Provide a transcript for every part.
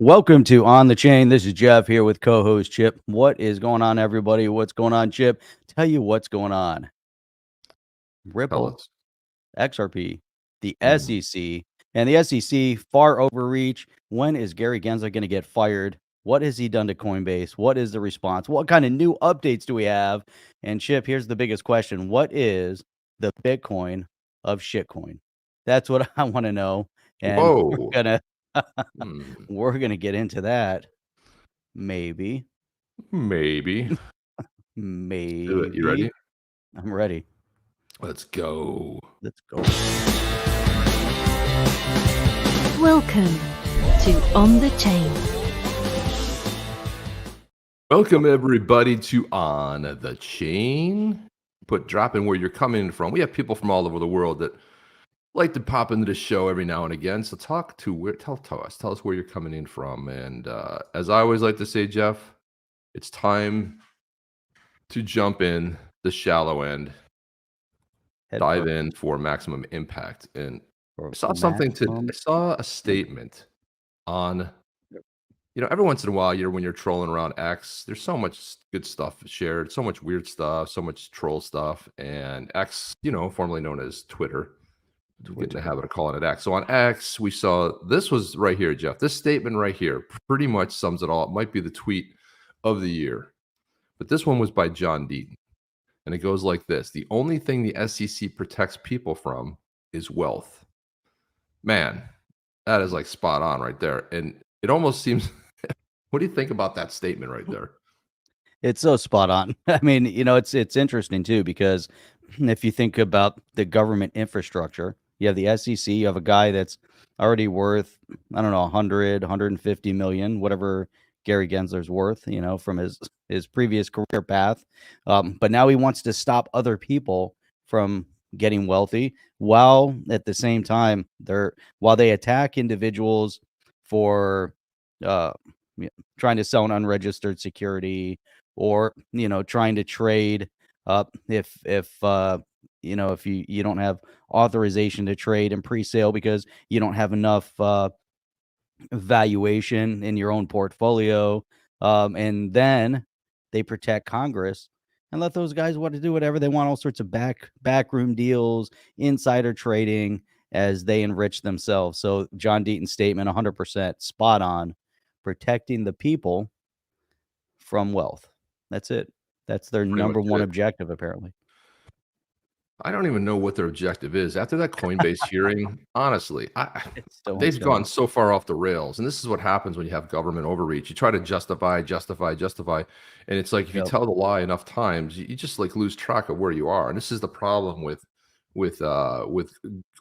Welcome to On the Chain. This is Jeff here with co-host Chip. What is going on, everybody? What's going on, Chip? Tell you what's going on. Tell Ripple, us. XRP, the Mm. SEC, and the SEC far overreach. When is Gary Gensler going to get fired? What has he done to Coinbase? What is the response? What kind of new updates do we have? And Chip, here's the biggest question. What is the Bitcoin of shitcoin? That's what I want to know. And we're Whoa. gonna Hmm. we're gonna get into that. Maybe. Maybe. Do it. You Maybe. ready? I'm ready. Let's go. Let's go. Welcome to On the Chain. Welcome everybody to On the Chain. Drop in where you're coming from. We have people from all over the world that like to pop into the show every now and again. So tell us where you're coming in from. And as I always like to say, Jeff, it's time to jump in the shallow end. Dive in for maximum impact. And I saw a statement on, every once in a while, when you're trolling around X, there's so much good stuff shared, so much weird stuff, so much troll stuff. And X, formerly known as Twitter. We get in the habit of calling it X. So on X, we saw, this was right here, Jeff. This statement right here pretty much sums it all. It might be the tweet of the year. But this one was by John Deaton. And it goes like this: the only thing the SEC protects people from is wealth. Man, that is like spot on right there. And it almost seems, what do you think about that statement right there? It's so spot on. I mean, it's interesting too, because if you think about the government infrastructure, you have the SEC, you have a guy that's already worth, I don't know, 100, 150 million, whatever Gary Gensler's worth, from his previous career path. But now he wants to stop other people from getting wealthy, while at the same time while they attack individuals for trying to sell an unregistered security, or trying to trade if you don't have authorization to trade in pre-sale because you don't have enough valuation in your own portfolio, and then they protect Congress and let those guys want to do whatever they want, all sorts of backroom deals, insider trading, as they enrich themselves. So John Deaton's statement, 100% spot on, protecting the people from wealth. That's it. That's their Pretty number much one it. objective, apparently. I don't even know what their objective is. After that Coinbase hearing, honestly, they've gone so far off the rails. And this is what happens when you have government overreach. You try to justify. And it's like, if you tell the lie enough times, you just like lose track of where you are. And this is the problem with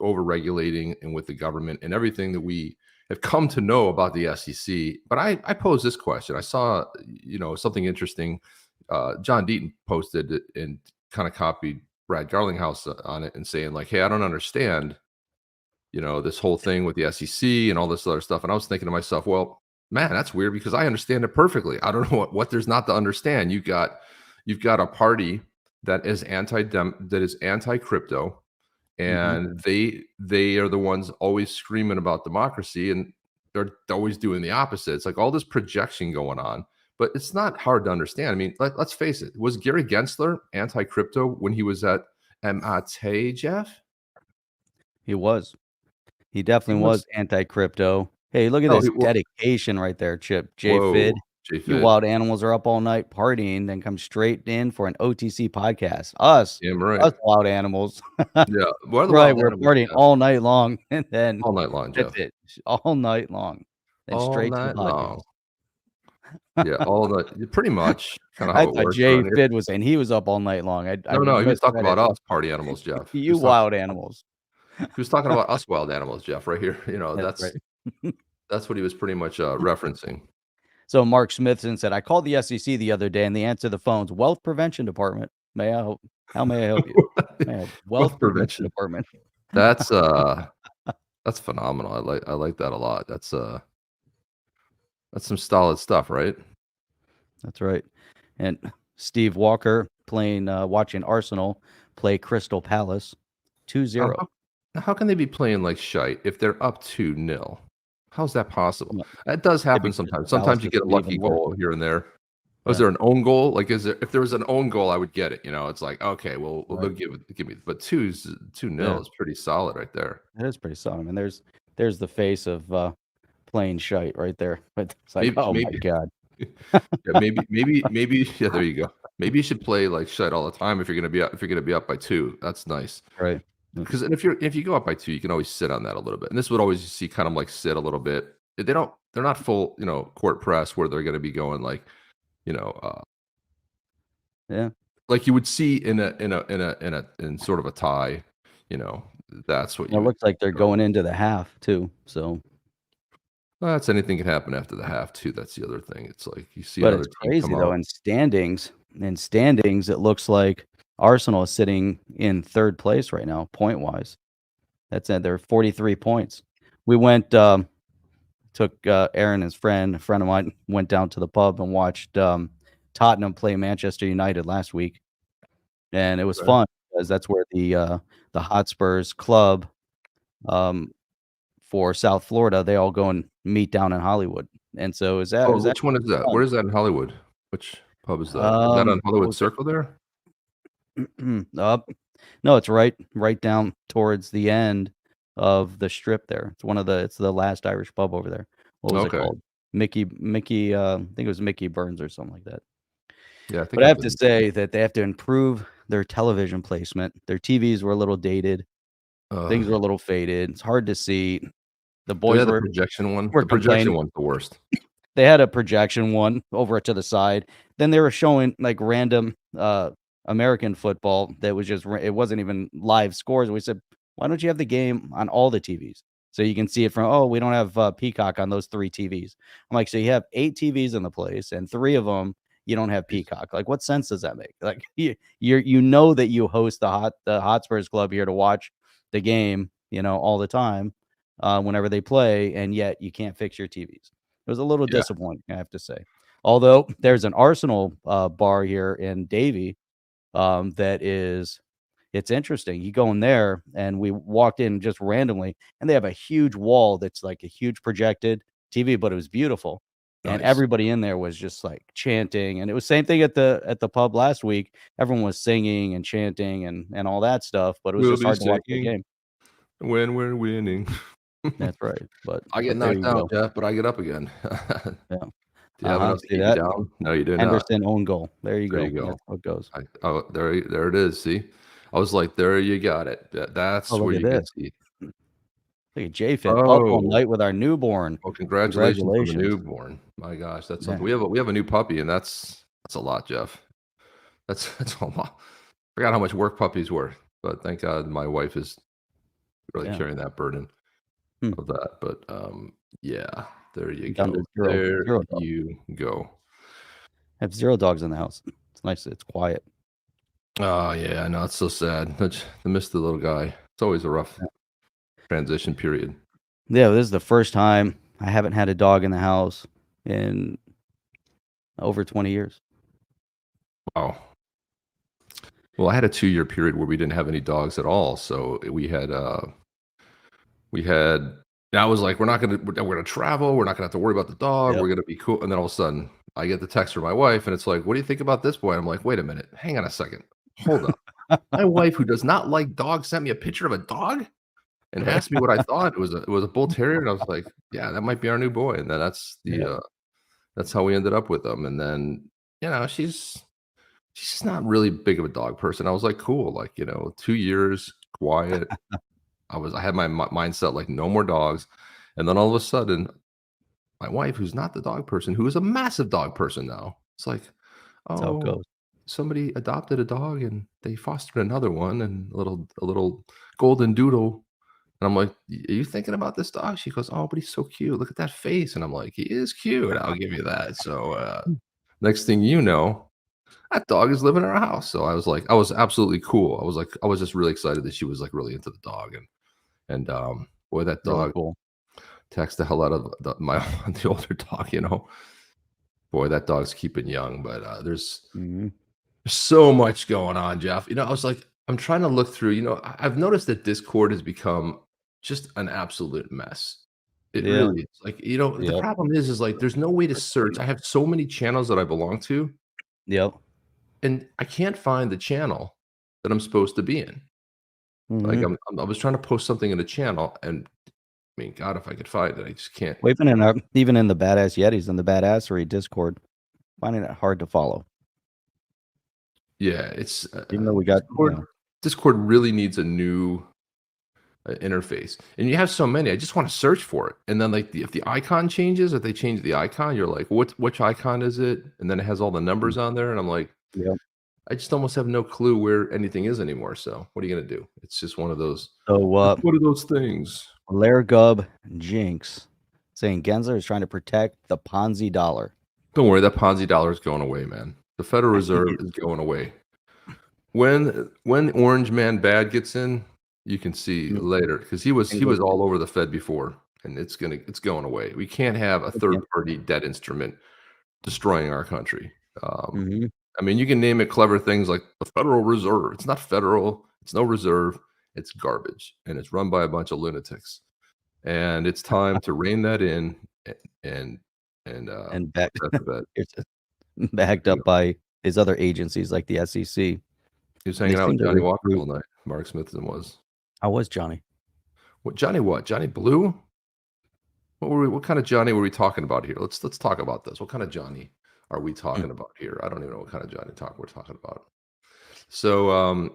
over-regulating and with the government and everything that we have come to know about the SEC. But I posed this question. I saw, something interesting. John Deaton posted it and kind of copied Brad Garlinghouse on it and saying like, hey, I don't understand, this whole thing with the SEC and all this other stuff. And I was thinking to myself, well, man, that's weird because I understand it perfectly. I don't know what there's not to understand. You've got a party that is anti-crypto, and they are the ones always screaming about democracy, and they're always doing the opposite. It's like all this projection going on. But it's not hard to understand. I mean, let's face it. Was Gary Gensler anti-crypto when he was at MIT, Jeff? He was. He definitely was anti-crypto. Hey, look at this dedication right there, Chip. J-Fid. You wild animals are up all night partying, then come straight in for an OTC podcast. Us wild animals. Yeah, we're partying all night long, and then all night long, Jeff. That's it. All night long. Then all straight night to the podcast. Long. Yeah, all night, pretty much. Kind of I how it thought works. J-Fid was saying he was up all night long. No, he was talking about us party animals, Jeff. You wild animals. He was talking about us wild animals, Jeff, right here. That's right. That's what he was pretty much referencing. So Mark Smithson said, I called the SEC the other day and they answered the phone's Wealth Prevention Department. How may I help you? Wealth Prevention Department. That's phenomenal. I like that a lot. That's some solid stuff, right? That's right. And Steve Walker watching Arsenal play Crystal Palace 2-0. How can they be playing like shite if they're up 2-0? How's that possible? No, That does happen because sometimes. the Sometimes you analysis get a is even lucky worse. goal here and there. Was Yeah. there an own goal? Like, if there was an own goal, I would get it. It's like, okay, well, they'll Right. give me, but 2-0 Yeah. is pretty solid right there. It is pretty solid. I mean, there's the face of plain shite right there. But it's like, Maybe, oh my maybe, god. yeah, maybe. Yeah, there you go. Maybe you should play like shit all the time if you're gonna be up by 2. That's nice. Right. Yeah. Because if you go up by 2, you can always sit on that a little bit. And this would always see kind of like sit a little bit. They're not full, court press where they're going to be going like, you know, uh, Yeah. like you would see in sort of a tie, you know, that's what It you would. looks like they're going into the half too. So, Well, that's anything can happen after the half too. That's the other thing. It's like you see but another it's team crazy come though. out. In standings, it looks like Arsenal is sitting in third place right now, point wise. That's it. They're 43 points. We took Aaron, his friend, a friend of mine, went down to the pub and watched Tottenham play Manchester United last week, and it was Okay. fun because that's where the Hotspurs club um, for South Florida, they all go and meet down in Hollywood, and so it Oh, was which one is actually that? fun. Where is that in Hollywood? Which pub is that? Is that on What Hollywood was it? Circle there? Up? No, it's right down towards the end of the strip there. It's the last Irish pub over there. What was it Okay. called? Mickey, I think it was Mickey Burns or something like that. Yeah, I think But I I've have to been. say that they have to improve their television placement. Their TVs were a little dated. Things were a little faded. It's hard to see. The Do they boys have the were projection one? were The projection complaining. one's the worst. They had a projection one over to the side. Then they were showing like random American football that was it wasn't even live scores. We said, why don't you have the game on all the TVs so you can see it from? Oh, we don't have Peacock on those 3 TVs. I'm like, so you have 8 TVs in the place, and 3 of them you don't have Peacock. Like, what sense does that make? Like, you know that you host the Hotspurs Club here to watch the game, all the time, whenever they play, and yet you can't fix your TVs. It was a little Yeah. disappointing, I have to say. Although there's an Arsenal bar here in Davie it's interesting. You go in there, and we walked in just randomly, and they have a huge wall that's like a huge projected TV, but it was beautiful. And Nice. everybody in there was just like chanting, and it was same thing at the pub last week. Everyone was singing and chanting and all that stuff, but it was We'll just be hard to watch the singing game. when we're winning. That's right. But I get but there knocked you out, go. Jeff, but I get up again. Yeah. Do you have enough to See keep you that? down? No, you do not. Henderson own goal. There you There go. you That's go. how it goes. There it is. See, I was like, there you got it. Oh, That's look where at you can this. see. Look at JFit up all Oh, night with our newborn. well, congratulations on the Congratulations. newborn. My gosh, that's Yeah. something. We have a new puppy, and that's a lot, Jeff. That's a lot. Forgot how much work puppies were, but thank God my wife is really Yeah. carrying that burden Hmm. of that. But yeah, there you Down go. to zero There zero dogs. you go. I have 0 dogs in the house. It's nice. It's quiet. Oh yeah, I know it's so sad. I miss the little guy. It's always a rough Yeah. transition period. Yeah, this is the first time I haven't had a dog in the house in over 20 years. Wow. Well, I had a 2-year period where we didn't have any dogs at all. So we had. And I was like, we're gonna travel. We're not gonna have to worry about the dog. Yep. We're gonna be cool. And then all of a sudden, I get the text from my wife, and it's like, what do you think about this boy? And I'm like, wait a minute, hang on a second, hold up. My wife, who does not like dogs, sent me a picture of a dog and asked me what I thought. It was a bull terrier, and I was like, yeah, that might be our new boy. And then Yeah. that's how we ended up with him. And then she's just not really big of a dog person. I was like, cool, like 2 years quiet. I had my mindset like no more dogs, and then all of a sudden, my wife, who's not the dog person, who is a massive dog person now, it's like, That's how it oh, goes. somebody adopted a dog and they fostered another one, and a little golden doodle. And I'm like, are you thinking about this dog? She goes, oh, but he's so cute. Look at that face. And I'm like, he is cute. I'll give you that. So next thing you know, that dog is living in our house. So I was absolutely cool. I was just really excited that she was like really into the dog, and boy, that Really dog cool. takes the hell out of the older dog. Boy, that dog's keeping young. But there's Mhm. so much going on, Jeff. I was like, I'm trying to look through. I've noticed that Discord has become just an absolute mess. It Yeah. really is. Like, the Yep. problem is like there's no way to search. I have so many channels that I belong to, Yep. and I can't find the channel that I'm supposed to be in. Like, Mhm. I was trying to post something in the channel, and I mean, God, if I could find it, I just can't. Well, even in the Badass Yetis and the Badassery Discord, finding it hard to follow. Yeah, it's Even though we got, Discord really needs a new interface, and you have so many. I just want to search for it, and then like if the icon changes, if they change the icon, you're like, which icon is it? And then it has all the numbers on there, and I'm like, Yep. I just almost have no clue where anything is anymore. So what are you gonna do? It's just one of those. So, It's one of those things. Largub Jinx saying Gensler is trying to protect the Ponzi dollar. Don't worry, that Ponzi dollar is going away, man. The Federal Reserve is going away. When Orange Man Bad gets in, you can see later, because he was all over the Fed before, and it's going away. We can't have a third party debt instrument destroying our country. I mean, you can name it clever things like the Federal Reserve. It's not federal. It's no reserve. It's garbage, and it's run by a bunch of lunatics. And it's time to rein that in and back, put that to bed. it's backed up by his other agencies like the SEC. He was hanging out with Johnny Walker all night. Mark Smithson was. How was Johnny? What Johnny? What Johnny Blue? What kind of Johnny were we talking about here? Let's talk about this. What kind of Johnny are we talking about here? I don't even know what kind of Johnny we're talking about. So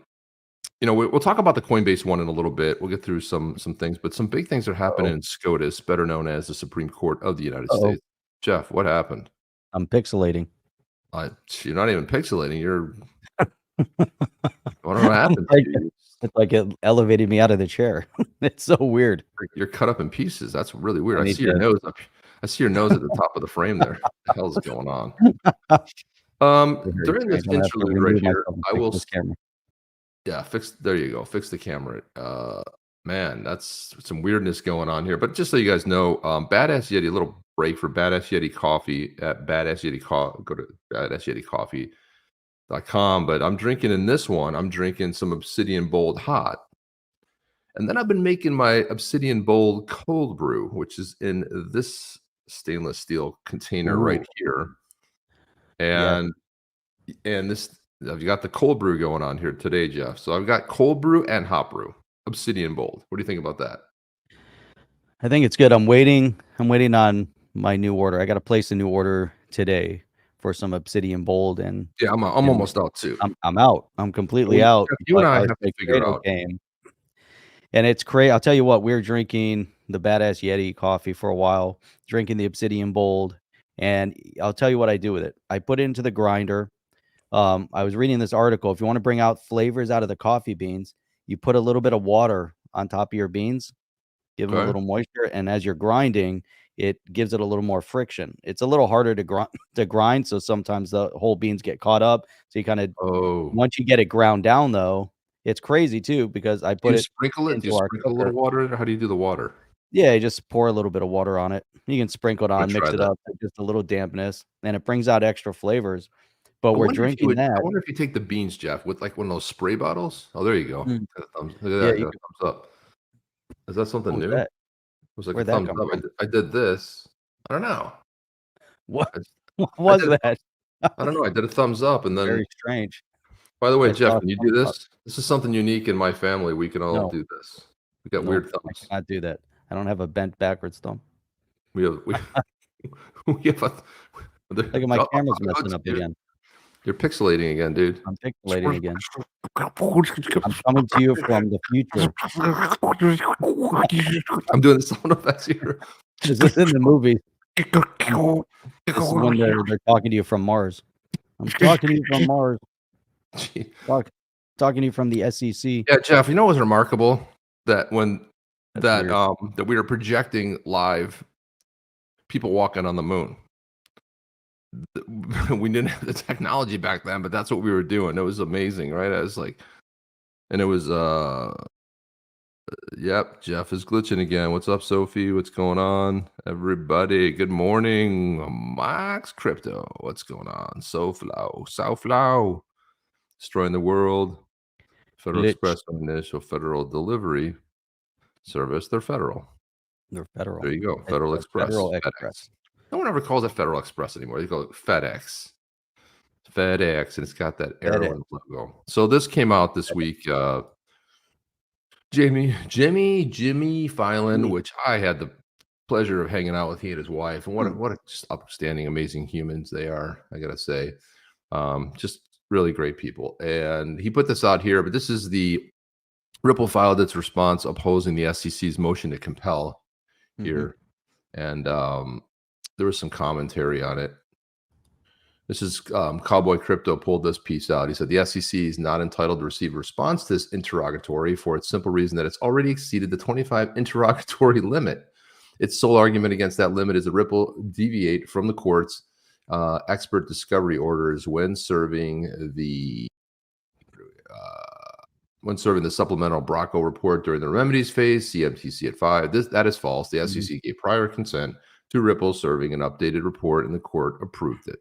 we'll talk about the Coinbase one in a little bit. We'll get through some things, but some big things are happening in SCOTUS, better known as the Supreme Court of the United States. Jeff, what happened? I'm pixelating. You're not even pixelating. You're. I don't know what happened to you. It's like it elevated me out of the chair. It's so weird. You're cut up in pieces. That's really weird. I see your nose up. I see your nose at the top of the frame there. What the hell is going on? During this interlude right here, I will. Yeah, there you go. Fix the camera. Man, that's some weirdness going on here. But just so you guys know, Badass Yeti, a little break for Badass Yeti coffee at Badass Yeti Coffee. Go to BadassYetiCoffee.com. But I'm drinking in this one. I'm drinking some Obsidian Bold Hot. And then I've been making my Obsidian Bold Cold Brew, which is in this stainless steel container right here. And this, I've got the cold brew going on here today, Jeff. So I've got cold brew and hot brew, Obsidian Bold. What do you think about that? I think it's good. I'm waiting on my new order. I got to place a new order today for some Obsidian Bold, and yeah, I'm almost out too. I'm out. I'm completely out. You and I have to figure out. And it's crazy. I'll tell you what, we're drinking the Badass Yeti coffee for a while, drinking the Obsidian Bold, and I'll tell you what I do with it. I put it into the grinder. I was reading this article. If you want to bring out flavors out of the coffee beans, you put a little bit of water on top of your beans, give them a little moisture, and as you're grinding, it gives it a little more friction. It's a little harder to grind, so sometimes the whole beans get caught up. So you kind of once you get it ground down, though, it's crazy too because I put sprinkle it. Do you sprinkle a little water in it? How do you do the water? Yeah, you just pour a little bit of water on it. You can sprinkle it on, mix it up, just a little dampness, and it brings out extra flavors. But we're drinking that. I wonder if you take the beans, Jeff, with like one of those spray bottles. Oh, there you go. Look at that. Thumbs up. Is that something new? It was like a thumbs up. I did this. I don't know. What was that? I don't know. I did a thumbs up and then. Very strange. By the way, Jeff, can you do this? This is something unique in my family. We can all do this. We got weird thumbs. I cannot do that. I don't have a bent backwards thumb. We have Look at my camera's messing up again. You're pixelating again, dude. I'm pixelating again. I'm coming to you from the future. I'm doing the sound effects here. Is this in the movie? This is when they're talking to you from Mars. I'm talking to you from Mars. Talking to you from the SEC. Yeah, Jeff, you know what's remarkable? That when that we were projecting live people walking on the moon. We didn't have the technology back then, but that's what we were doing. It was amazing, right? I was like, and it was yep, Jeff is glitching again. What's up, Sophie? What's going on, everybody? Good morning, Max Crypto. What's going on? Southflow, destroying the world. Federal Express initial federal delivery service. They're federal. They're federal. There you go. It's Federal a Express. Federal FedEx. Express. No one ever calls it Federal Express anymore. They call it FedEx. FedEx, and it's got that arrow FedEx. in the logo. So this came out this week. Jimmy Filan, Jimmy. which I had the pleasure of hanging out with, he and his wife, and what a just upstanding, amazing humans they are, I gotta say. Just really great people. And he put this out here, but this is the Ripple filed its response opposing the SEC's motion to compel here. And there was some commentary on it. This is Cowboy Crypto pulled this piece out. He said the SEC is not entitled to receive a response to this interrogatory for its simple reason that it's already exceeded the 25 interrogatory limit. Its sole argument against that limit is that Ripple deviate from the court's expert discovery orders when serving the supplemental Bracco report during the remedies phase, CMTC at 5. That is false. The SEC gave prior consent to Ripple serving an updated report, and the court approved it.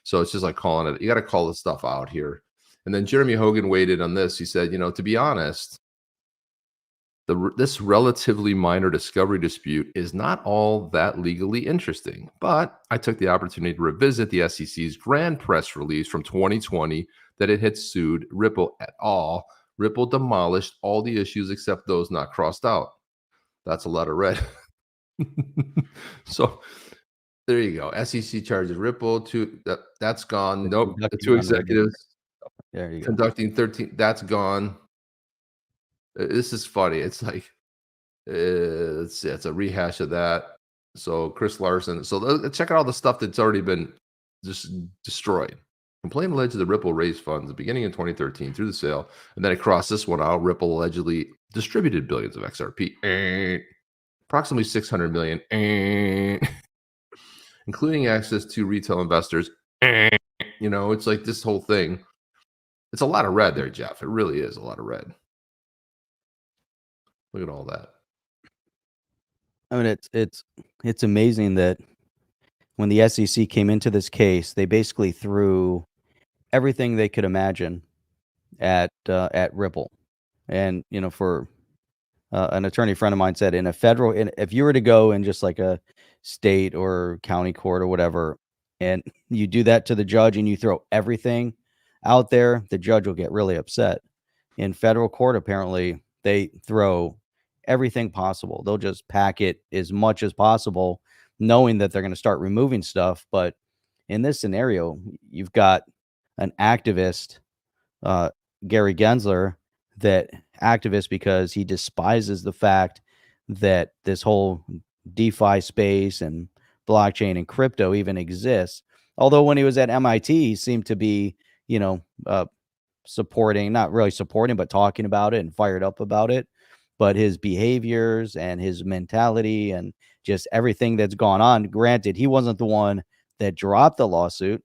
So it's just like calling it. You got to call this stuff out here. And then Jeremy Hogan weighed on this. He said, to be honest, this relatively minor discovery dispute is not all that legally interesting. But I took the opportunity to revisit the SEC's grand press release from 2020 that it had sued Ripple at all. Ripple demolished all the issues except those not crossed out. That's a letter red. So there you go. SEC charges Ripple to that's gone. Nope. The two executives there you go. Conducting 13. That's gone. This is funny. It's like it's a rehash of that. So Chris Larson. So check out all the stuff that's already been just destroyed. Complaint alleged that Ripple raised funds beginning in 2013 through the sale, and then across this one out, Ripple allegedly distributed billions of XRP, approximately 600 million, including access to retail investors. It's like this whole thing. It's a lot of red there, Jeff. It really is a lot of red. Look at all that. I mean, it's amazing that when the SEC came into this case, they basically threw everything they could imagine at Ripple. And for an attorney friend of mine said, if you were to go in just like a state or county court or whatever, and you do that to the judge and you throw everything out there, the judge will get really upset. In federal court, apparently, they throw everything possible. They'll just pack it as much as possible, knowing that they're going to start removing stuff. But in this scenario, you've got an activist, Gary Gensler, that activist because he despises the fact that this whole DeFi space and blockchain and crypto even exists. Although when he was at MIT, he seemed to be, supporting, not really supporting, but talking about it and fired up about it. But his behaviors and his mentality and just everything that's gone on, granted, he wasn't the one that dropped the lawsuit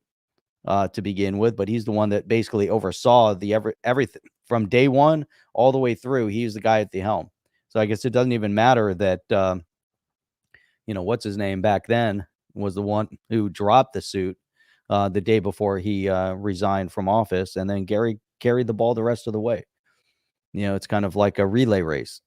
to begin with, but he's the one that basically oversaw everything from day one all the way through. He's the guy at the helm. So I guess it doesn't even matter that, what's his name back then was the one who dropped the suit the day before he resigned from office. And then Gary carried the ball the rest of the way. It's kind of like a relay race,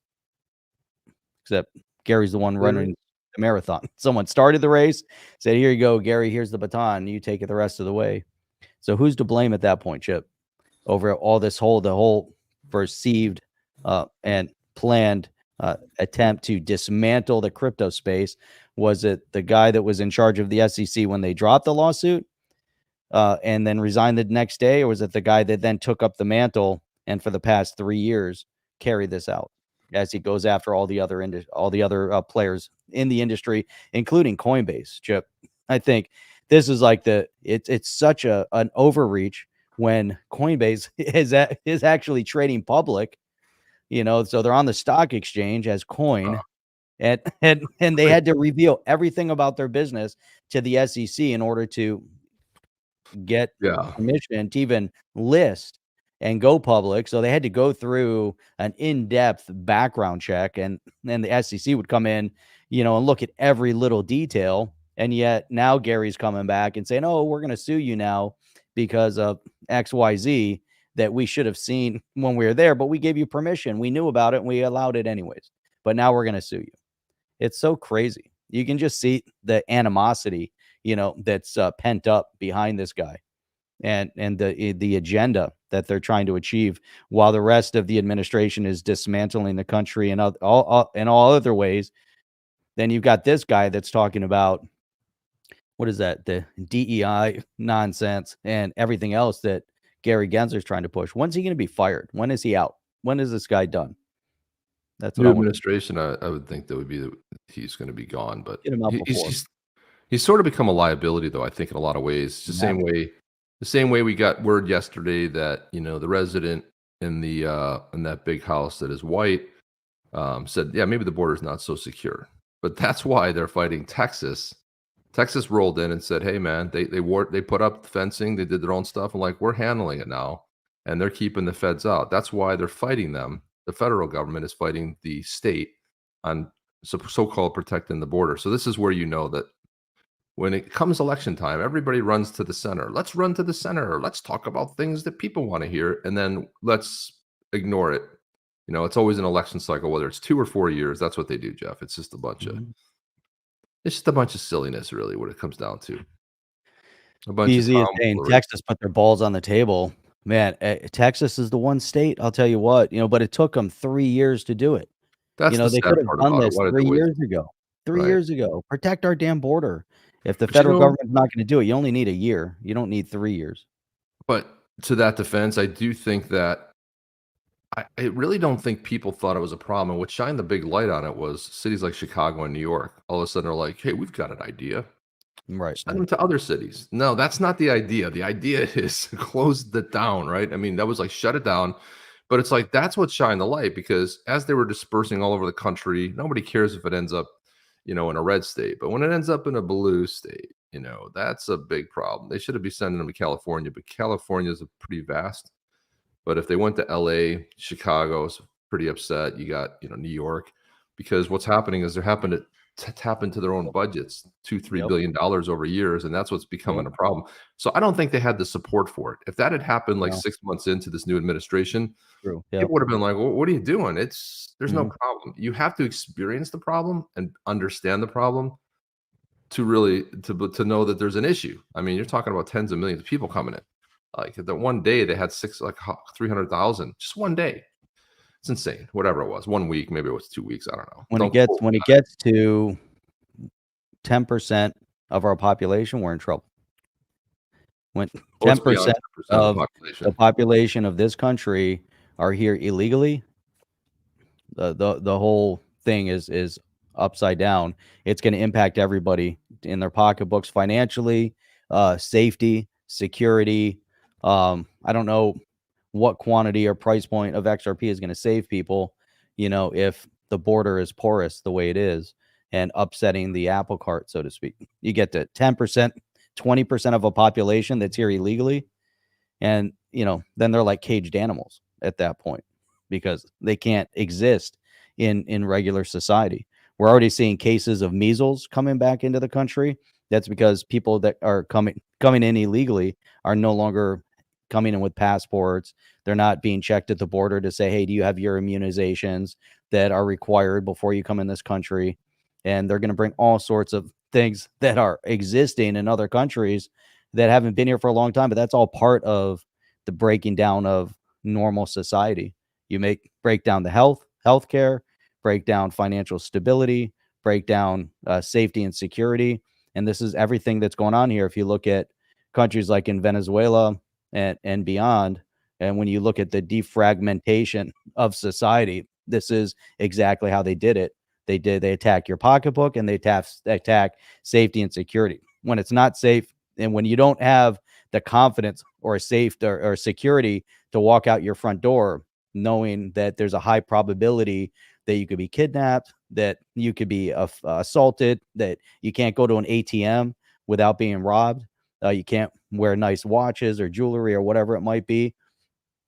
except Gary's the one running the marathon. Someone started the race, said, "Here you go, Gary, here's the baton. You take it the rest of the way." So who's to blame at that point, Chip, over all the whole perceived and planned attempt to dismantle the crypto space? Was it the guy that was in charge of the SEC when they dropped the lawsuit and then resigned the next day? Or was it the guy that then took up the mantle and for the past 3 years carried this out as he goes after all the other players in the industry, including Coinbase? Chip, I think this is like it's such an overreach when Coinbase is actually trading public, so they're on the stock exchange as Coin, and they had to reveal everything about their business to the SEC in order to get permission to even list and go public. So they had to go through an in-depth background check, and then the SEC would come in, and look at every little detail. And yet now Gary's coming back and saying, "Oh, we're going to sue you now because of XYZ that we should have seen when we were there, but we gave you permission. We knew about it and we allowed it anyways. But now we're going to sue you." It's so crazy. You can just see the animosity, that's pent up behind this guy, and the agenda that they're trying to achieve, while the rest of the administration is dismantling the country in all in all other ways. Then you've got this guy that's talking about, what is that, the DEI nonsense and everything else that Gary Gensler's trying to push. When's he going to be fired? When is he out? When is this guy done? That's what New I want. administration, I would think that would be he's going to be gone, but Get him out before. he's sort of become a liability, though. I think in a lot of ways, it's the same way we got word yesterday that the resident in that big house that is white said, yeah, maybe the border's not so secure, but that's why they're fighting Texas. Texas rolled in and said, hey man, they put up fencing, they did their own stuff, and like, we're handling it now, and they're keeping the feds out. That's why they're fighting them. The federal government is fighting the state on so-called protecting the border. So this is where that when it comes election time, everybody runs to the center. Let's run to the center. Let's talk about things that people want to hear, and then let's ignore it. It's always an election cycle, whether it's 2 or 4 years. That's what they do, Jeff. It's just a bunch of silliness, really, what it comes down to. A bunch Easy as of saying tomfoolery. Texas put their balls on the table. Man, Texas is the one state, I'll tell you what, but it took them 3 years to do it. That's the They sad could have part done about it. this Why did 3 they waste years ago. 3 Right. years ago. Protect our damn border. If the But federal government's not gonna do it, you only need a year. You don't need 3 years. But to that defense, I do think that I really don't think people thought it was a problem. And what shined the big light on it was cities like Chicago and New York. All of a sudden are like, hey, we've got an idea. Right. Send them to other cities. No, that's not the idea. The idea is close it down, right? I mean, that was like shut it down. But it's like that's what shined the light, because as they were dispersing all over the country, nobody cares if it ends up, in a red state. But when it ends up in a blue state, that's a big problem. They should be sending them to California, but California is pretty vast. But if they went to LA, Chicago's pretty upset. You got, New York, because what's happening is they're happening to tap into their own budgets, $2-3 billion over years, and that's what's becoming a problem. So I don't think they had the support for it. If that had happened like No. 6 months into this new administration, True. people would have been like, well, what are you doing? There's no Mhm. problem. You have to experience the problem and understand the problem to really to know that there's an issue. I mean, you're talking about tens of millions of people coming in. Like that one day they had 300,000, just one day. It's insane. Whatever it was, 1 week, maybe it was 2 weeks. I don't know. When Don't it gets quote me when on it gets to 10% of our population, we're in trouble. When Well, it's beyond 10% 10% of the of the population. population of this country are here illegally, the whole thing is upside down. It's going to impact everybody in their pocketbooks financially, safety, security. I don't know what quantity or price point of XRP is going to save people, if the border is porous the way it is and upsetting the apple cart, so to speak. You get to 10%, 20% of a population that's here illegally, and then they're like caged animals at that point, because they can't exist in regular society. We're already seeing cases of measles coming back into the country. That's because people that are coming in illegally are no longer coming in with passports. They're not being checked at the border to say, hey, do you have your immunizations that are required before you come in this country? And they're going to bring all sorts of things that are existing in other countries that haven't been here for a long time. But that's all part of the breaking down of normal society. You break down the healthcare, break down financial stability, break down safety and security. And this is everything that's going on here. If you look at countries like in Venezuela and beyond, and when you look at the defragmentation of society, this is exactly how they did it. They attack your pocketbook, and they attack safety and security. When it's not safe, and when you don't have the confidence or or security to walk out your front door, knowing that there's a high probability that you could be kidnapped, that you could be assaulted, that you can't go to an ATM without being robbed, you can't wear nice watches or jewelry or whatever it might be,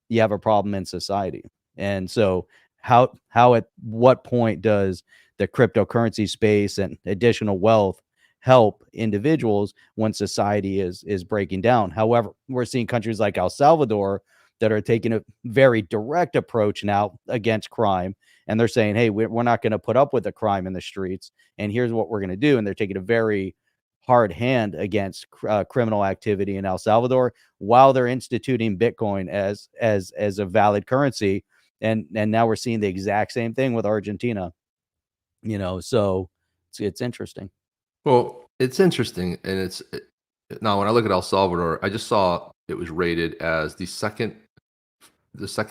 you have a problem in society. And so how at what point does the cryptocurrency space and additional wealth help individuals when society is breaking down? However, we're seeing countries like El Salvador that are taking a very direct approach now against crime and they're saying, hey, we're not going to put up with the crime in the streets, and here's what we're going to do. And they're taking a very hard hand against criminal activity in El Salvador while they're instituting Bitcoin as a valid currency. And now we're seeing the exact same thing with Argentina. So it's interesting. Well, it's interesting, and now when I look at El Salvador, I just saw it was rated as the second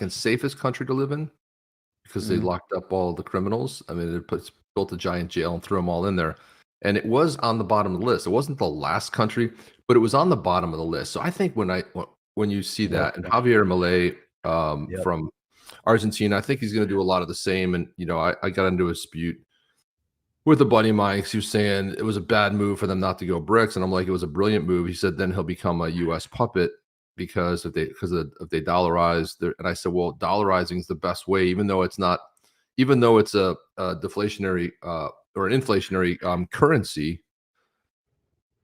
safest country to live in because they locked up all the criminals. I mean, built a giant jail and threw them all in there, and it was on the bottom of the list. It wasn't the last country, but it was on the bottom of the list. So I think when you see that, and Javier Milei from Argentina, I think he's going to do a lot of the same. And I got into a dispute with a buddy of mine. He was saying it was a bad move for them not to go BRICS, and I'm like, it was a brilliant move. He said then he'll become a U.S. puppet because if they dollarize, and I said, well, dollarizing is the best way, even though it's a deflationary or an inflationary currency.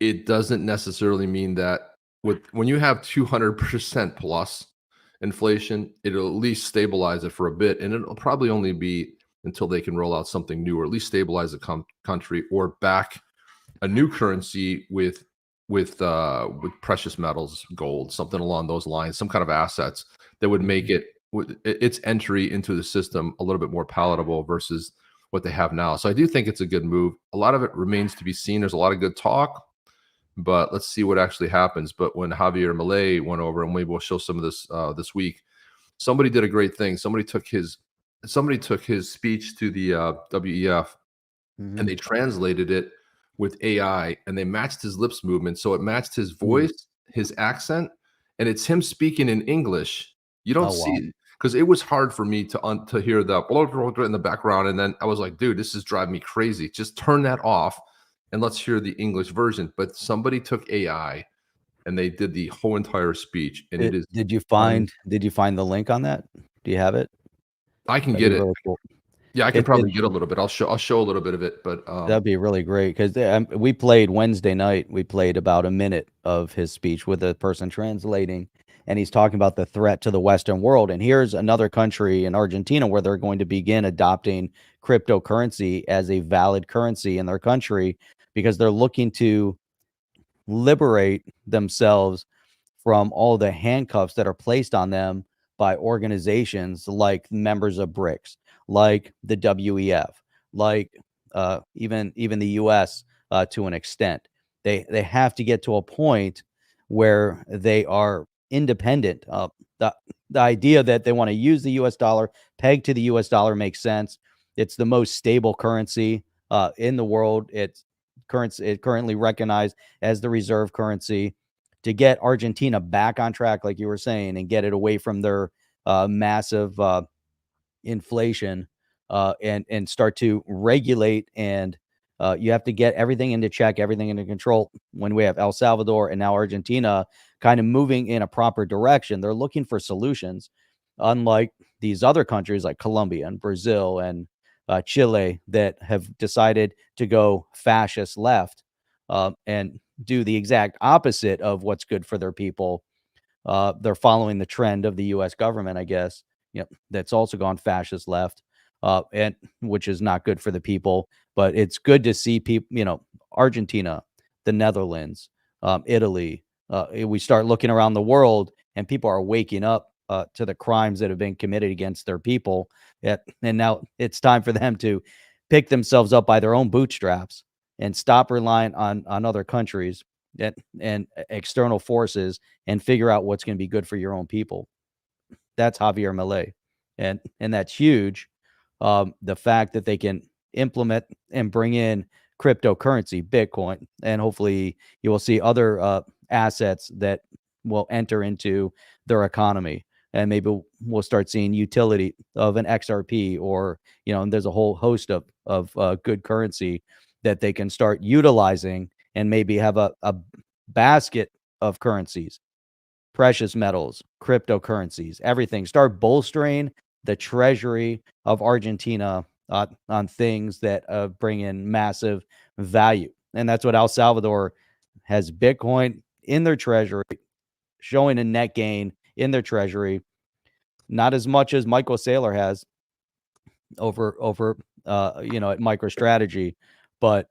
It doesn't necessarily mean that when you have 200% plus inflation, it'll at least stabilize it for a bit, and it'll probably only be until they can roll out something new, or at least stabilize the country, or back a new currency with precious metals, gold, something along those lines, some kind of assets that would make its entry into the system a little bit more palatable versus what they have now. So I do think it's a good move. A lot of it remains to be seen. There's a lot of good talk, but let's see what actually happens. But when Javier Milei went over, and maybe we'll show some of this this week, somebody did a great thing. Somebody took his speech to the WEF, and they translated it with AI, and they matched his lips movement, so it matched his voice, his accent, and it's him speaking in English. You don't see it because it was hard for me to hear the in the background, and then I was like, dude, this is driving me crazy. Just turn that off and let's hear the English version. But somebody took AI and they did the whole entire speech, and it is. Did you find the link on that? Do you have it? I can get it. Really cool. Yeah, I can probably get a little bit. I'll show a little bit of it, but that'd be really great because we played Wednesday night. We played about a minute of his speech with a person translating, and he's talking about the threat to the Western world. And here's another country in Argentina where they're going to begin adopting cryptocurrency as a valid currency in their country because they're looking to liberate themselves from all the handcuffs that are placed on them by organizations like members of BRICS, like the WEF, like even the US to an extent. They have to get to a point where they are independent. The idea that they want to use the US dollar, peg to the US dollar makes sense. It's the most stable currency in the world. It's currently recognized as the reserve currency. To get Argentina back on track, like you were saying, and get it away from their massive inflation and start to regulate, and you have to get everything into check, everything into control. When we have El Salvador and now Argentina kind of moving in a proper direction, they're looking for solutions, unlike these other countries like Colombia and Brazil and Chile that have decided to go fascist left and do the exact opposite of what's good for their people. They're following the trend of the U.S. government, I guess. That's also gone fascist left, and which is not good for the people. But it's good to see people, Argentina, the Netherlands, Italy. We start looking around the world, and people are waking up to the crimes that have been committed against their people. And now it's time for them to pick themselves up by their own bootstraps and stop relying on other countries and external forces and figure out what's going to be good for your own people. That's Javier Milei. And that's huge. The fact that they can implement and bring in cryptocurrency, Bitcoin, and hopefully you will see other assets that will enter into their economy. And maybe we'll start seeing utility of an XRP or, and there's a whole host of good currency that they can start utilizing and maybe have a basket of currencies, precious metals, cryptocurrencies, everything. Start bolstering the treasury of Argentina on things that bring in massive value. And that's what El Salvador has: Bitcoin in their treasury, showing a net gain in their treasury. Not as much as Michael Saylor has. over at MicroStrategy, but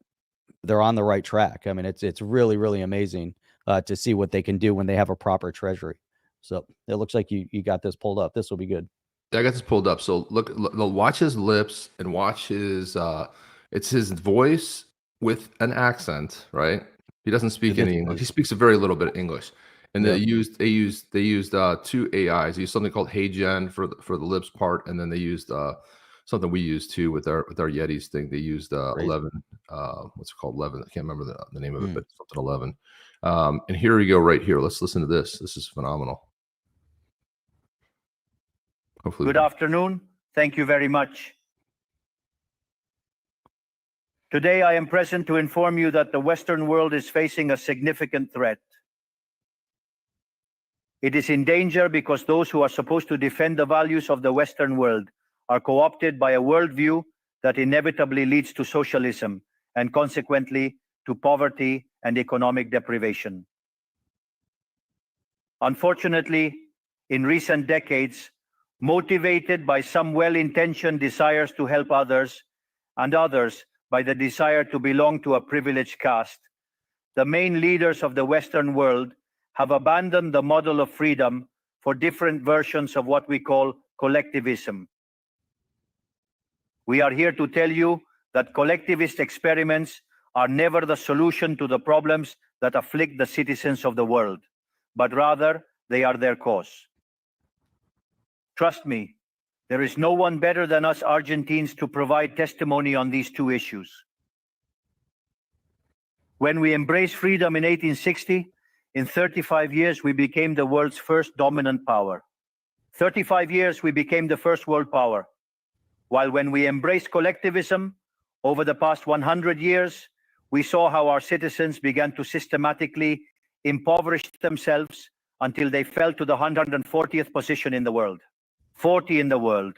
they're on the right track. I mean, it's really, really amazing to see what they can do when they have a proper treasury. So it looks like you got this pulled up. This will be good. I got this pulled up. So look, watch his lips and watch his. It's his voice with an accent, right? He doesn't speak any English. He speaks a very little bit of English. And they used two AIs. They used something called HeyGen for the lips part, and then they used something we use too with our YETIS thing. They used 11. What's it called? 11. I can't remember the name of it, but something 11. And here we go, right here. Let's listen to this. This is phenomenal. Hopefully. Good afternoon. Thank you very much. Today, I am present to inform you that the Western world is facing a significant threat. It is in danger because those who are supposed to defend the values of the Western world are co-opted by a worldview that inevitably leads to socialism and consequently to poverty and economic deprivation. Unfortunately, in recent decades, motivated by some well-intentioned desires to help others and others by the desire to belong to a privileged caste, the main leaders of the Western world have abandoned the model of freedom for different versions of what we call collectivism. We are here to tell you that collectivist experiments are never the solution to the problems that afflict the citizens of the world, but rather they are their cause. Trust me, there is no one better than us Argentines to provide testimony on these two issues. When we embraced freedom in 1860, in 35 years, we became the world's first dominant power. 35 years, we became the first world power. While when we embraced collectivism, over the past 100 years, we saw how our citizens began to systematically impoverish themselves until they fell to the 140th position in the world. 40 in the world.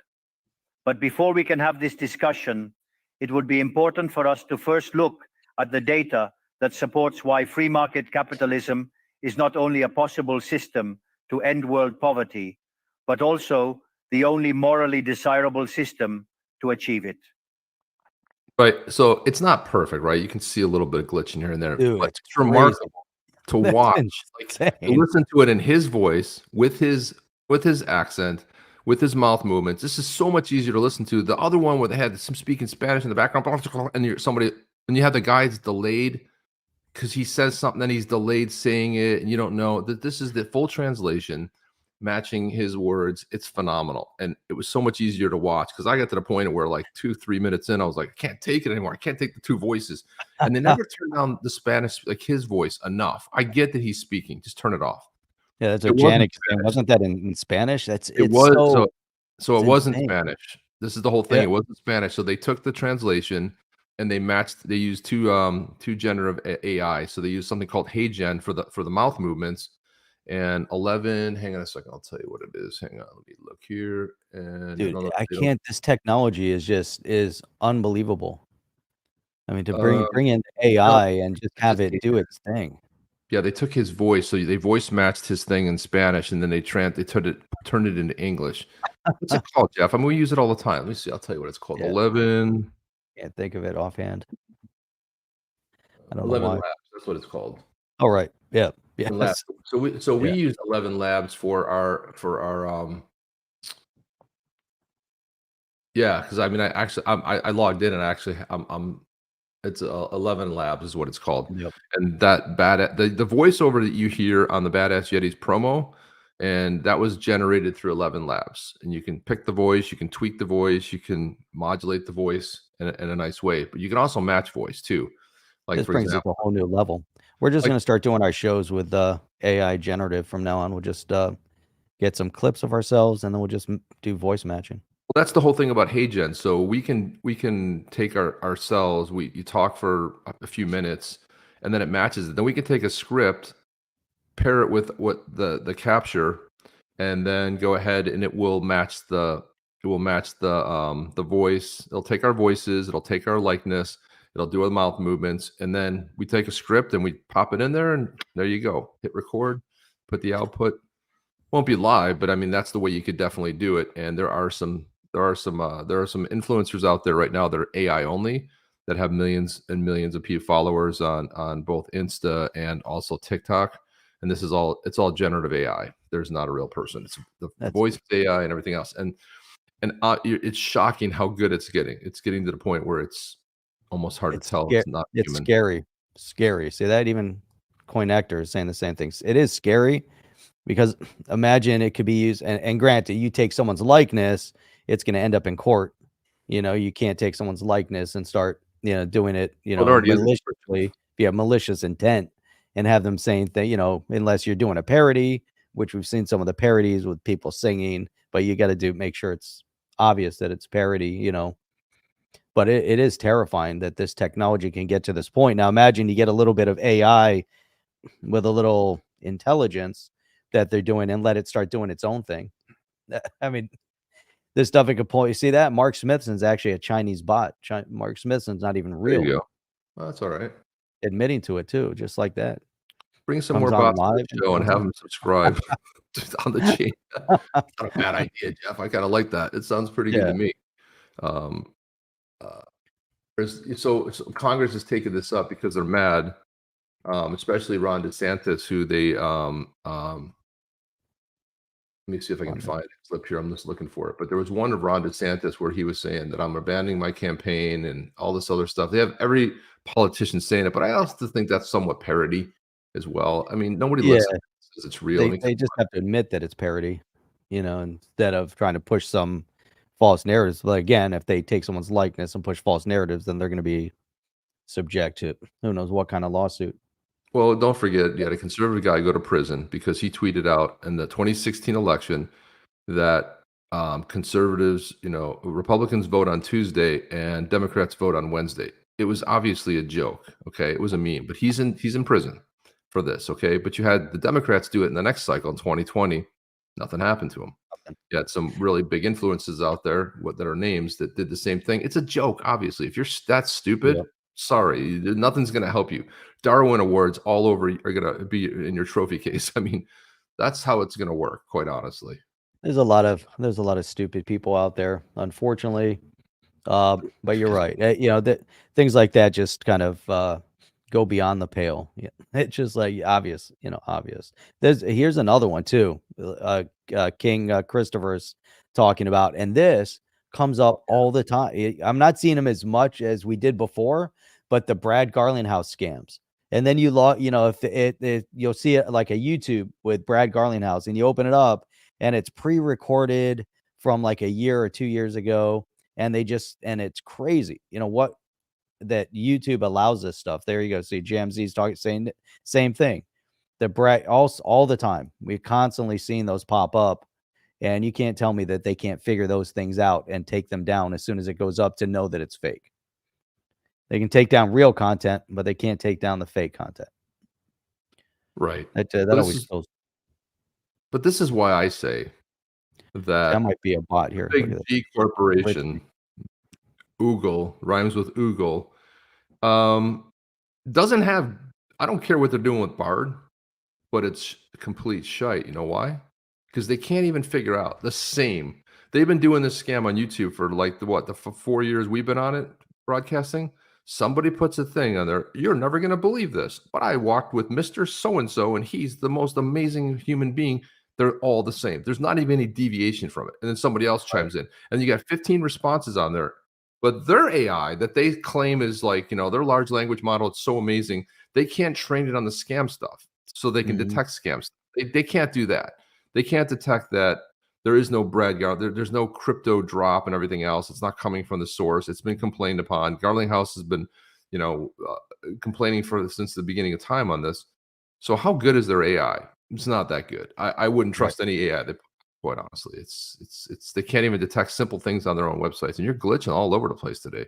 But before we can have this discussion, it would be important for us to first look at the data that supports why free market capitalism is not only a possible system to end world poverty, but also the only morally desirable system to achieve it. Right. So it's not perfect, right? You can see a little bit of glitching here and there. Dude, but it's remarkable to watch. To listen to it in his voice, with his accent, with his mouth movements. This is so much easier to listen to. The other one where they had some speaking Spanish in the background, and you have the guy that's delayed because he says something, then he's delayed saying it, and you don't know that this is the full translation matching his words. It's phenomenal. And it was so much easier to watch because I got to the point where like 2-3 minutes in, I was like, I can't take it anymore. I can't take the two voices. And they never turned down the Spanish, like his voice enough. I get that he's speaking. Just turn it off. Yeah, that's what Janik saying. Wasn't that in Spanish? It wasn't Spanish. This is the whole thing. It wasn't Spanish. So they took the translation and they used two generative AI. So they used something called HeyGen for the mouth movements. And 11, hang on a second, I'll tell you what it is. Hang on, let me look here. And dude, this technology is unbelievable. I mean, to bring in AI and just have it do its thing. Yeah, they took his voice, so they voice matched his thing in Spanish, and then they turned it into English. What's it called, Jeff? I mean, we use it all the time. Let me see. I'll tell you what it's called. 11. Can't think of it offhand. I don't 11 know why. Labs. That's what it's called. All right. Yeah. Yeah. We use 11 Labs for our yeah, because I mean, I logged in and I'm it's 11 Labs is what it's called. Yep. And that the voiceover that you hear on the Badass Yetis promo, and that was generated through 11 Labs. And you can pick the voice, you can tweak the voice, you can modulate the voice in a nice way, but you can also match voice too. Like this for brings example, it to a whole new level. We're just going to start doing our shows with AI generative from now on. We'll just get some clips of ourselves, and then we'll just do voice matching. Well, that's the whole thing about HeyGen. So we can take ourselves. You talk for a few minutes, and then it matches it. Then we can take a script, pair it with what the capture, and then go ahead and it will match the voice. It'll take our voices. It'll take our likeness. It'll do our mouth movements, and then we take a script and we pop it in there, and there you go. Hit record, put the output. Won't be live, but I mean that's the way you could definitely do it. And there are some There are some influencers out there right now that are AI only, that have millions and millions of followers on both Insta and also TikTok. And this is it's all generative AI. There's not a real person. It's the voice AI and everything else. And it's shocking how good it's getting. It's getting to the point where it's almost hard to tell it's not it's human. scary. See that? Even Coin Actor is saying the same things. It is scary because imagine it could be used, and granted, you take someone's likeness, it's going to end up in court. You can't take someone's likeness and start, doing it, Well, it already is. maliciously, if you have malicious intent, and have them saying that, unless you're doing a parody, which we've seen some of the parodies with people singing, but you got to make sure it's obvious that it's parody, but it is terrifying that this technology can get to this point. Now, imagine you get a little bit of AI with a little intelligence that they're doing and let it start doing its own thing. I mean, this stuff it could pull. You see that? Mark Smithson's actually a Chinese bot. Mark Smithson's not even real. There you go. Well, that's all right. Admitting to it too, just like that. Bring some Comes more on bots to live the show and have them subscribe on the chain. Not a bad idea, Jeff. I kind of like that. It sounds pretty good to me. So Congress has taken this up because they're mad, especially Ron DeSantis, who they let me see if I can find it. Flip here. I'm just looking for it. But there was one of Ron DeSantis where he was saying that I'm abandoning my campaign and all this other stuff. They have every politician saying it, but I also think that's somewhat parody as well. I mean, nobody listens says it's real. They just have to admit that it's parody, instead of trying to push some false narratives. But again, if they take someone's likeness and push false narratives, then they're going to be subject to who knows what kind of lawsuit. Well, don't forget, you had a conservative guy go to prison because he tweeted out in the 2016 election that conservatives, Republicans vote on Tuesday and Democrats vote on Wednesday. It was obviously a joke. Okay, it was a meme, but he's in prison for this. Okay, but you had the Democrats do it in the next cycle in 2020. Nothing happened to him. You had some really big influences out there that are names that did the same thing. It's a joke, obviously. If you're that stupid, sorry, nothing's going to help you. Darwin Awards all over are going to be in your trophy case. I mean, that's how it's going to work, quite honestly. There's a lot of stupid people out there, unfortunately. But you're right. That things like that just kind of go beyond the pale. Yeah, it's just like obvious. Here's another one too. King Christopher's talking about, and this comes up all the time. I'm not seeing them as much as we did before, but the Brad Garlinghouse scams. And then if you'll see it like a YouTube with Brad Garlinghouse, and you open it up, and it's pre-recorded from like a year or 2 years ago, and it's crazy. That YouTube allows this stuff. There you go. See, JMZ's saying same thing. The Brad all the time. We've constantly seen those pop up, and you can't tell me that they can't figure those things out and take them down as soon as it goes up to know that it's fake. They can take down real content, but they can't take down the fake content. Right. But this is why I say that might be a bot here. Big G corporation, Google, rhymes with Oogle, doesn't have, I don't care what they're doing with Bard, but it's complete shite. You know why? Because they can't even figure out the same. They've been doing this scam on YouTube for like the 4 years we've been on it broadcasting. Somebody puts a thing on there. You're never going to believe this, but I walked with Mr. So-and-so, and he's the most amazing human being. They're all the same. There's not even any deviation from it. And then somebody else chimes in, and you got 15 responses on there. But their AI that they claim is like, their large language model, it's so amazing. They can't train it on the scam stuff so they can detect scams. They can't do that. They can't detect that there is no Brad Garlinghouse. There's no crypto drop and everything else. It's not coming from the source. It's been complained upon. Garlinghouse has been, complaining since the beginning of time on this. So how good is their AI? It's not that good. I wouldn't trust any AI. Quite honestly, it's they can't even detect simple things on their own websites, and you're glitching all over the place today.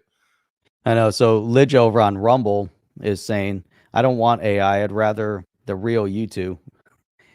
I know. So Lidge over on Rumble is saying, I don't want AI. I'd rather the real YouTube.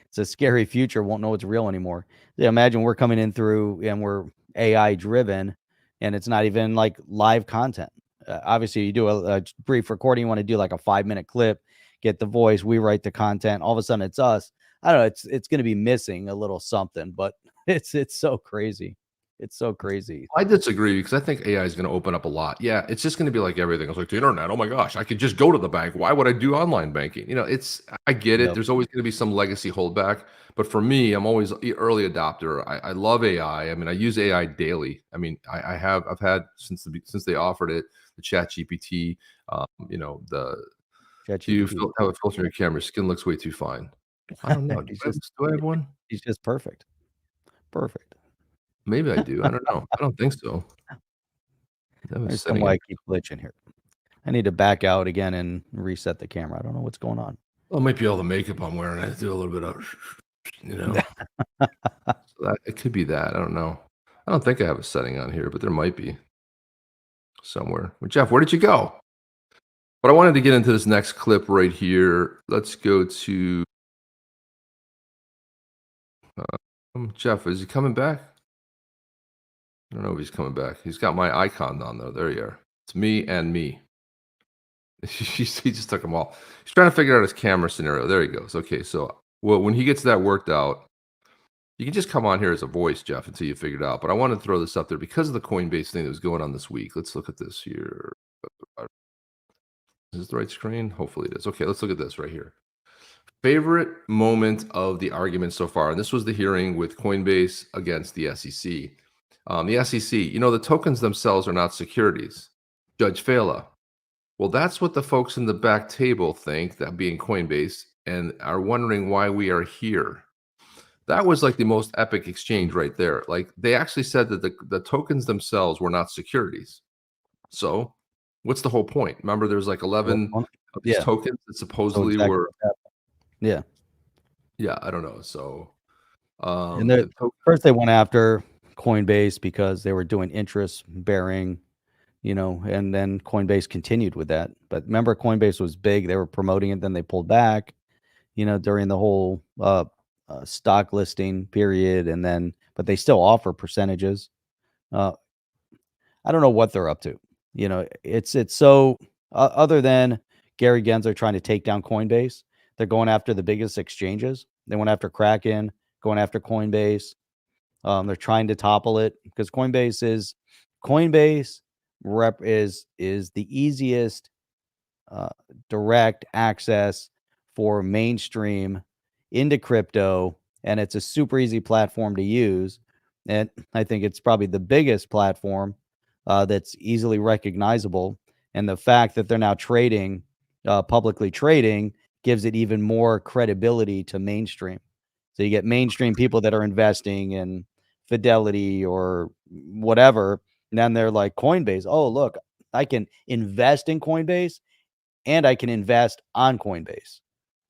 It's a scary future. Won't know it's real anymore. Imagine we're coming in through and we're AI driven, and it's not even like live content. Obviously, you do a brief recording. You want to do like a 5-minute clip, get the voice. We write the content. All of a sudden, it's us. I don't know. It's going to be missing a little something, but it's so crazy. It's so crazy. I disagree because I think AI is going to open up a lot. Yeah, it's just going to be like everything. It's like the internet. Oh my gosh, I could just go to the bank. Why would I do online banking? I get it. Yep. There's always going to be some legacy holdback. But for me, I'm always an early adopter. I love AI. I mean, I use AI daily. I mean, I've had since they offered it, the Chat GPT. Do you have a filter in your camera? Your skin looks way too fine. I don't know. Do I have one? He's just perfect. Perfect. Maybe I do. I don't know. I don't think so. There's some why I keep glitching here. I need to back out again and reset the camera. I don't know what's going on. Well, it might be all the makeup I'm wearing. I do a little bit of, so it could be that. I don't know. I don't think I have a setting on here, but there might be somewhere. Well, Jeff, where did you go? But I wanted to get into this next clip right here. Let's go to Jeff. Is he coming back? I don't know if he's coming back. He's got my icon on though. There you are. It's me and me. He just took them all. He's trying to figure out his camera scenario. There he goes. Okay, so when he gets that worked out, you can just come on here as a voice, Jeff, until you figure it out. But I want to throw this up there because of the Coinbase thing that was going on this week. Let's look at this here. Is this the right screen? Hopefully it is. Okay, let's look at this right here. Favorite moment of the argument so far. And this was the hearing with Coinbase against the SEC. The SEC, the tokens themselves are not securities. Judge Fela. Well, that's what the folks in the back table think, that being Coinbase, and are wondering why we are here. That was like the most epic exchange right there. Like they actually said that the tokens themselves were not securities. So what's the whole point? Remember, there's like 11 of these tokens that supposedly were. Yeah. Yeah, I don't know. So and first they went after Coinbase because they were doing interest bearing, and then Coinbase continued with that. But remember, Coinbase was big. They were promoting it. Then they pulled back, during the whole stock listing period. But they still offer percentages. I don't know what they're up to. It's so other than Gary Gensler trying to take down Coinbase, they're going after the biggest exchanges. They went after Kraken, going after Coinbase. They're trying to topple it because Coinbase is the easiest direct access for mainstream into crypto, and it's a super easy platform to use. And I think it's probably the biggest platform that's easily recognizable. And the fact that they're now publicly trading, gives it even more credibility to mainstream. So you get mainstream people that are investing in Fidelity or whatever, and then they're like, Coinbase, oh look, I can invest in Coinbase and I can invest on Coinbase.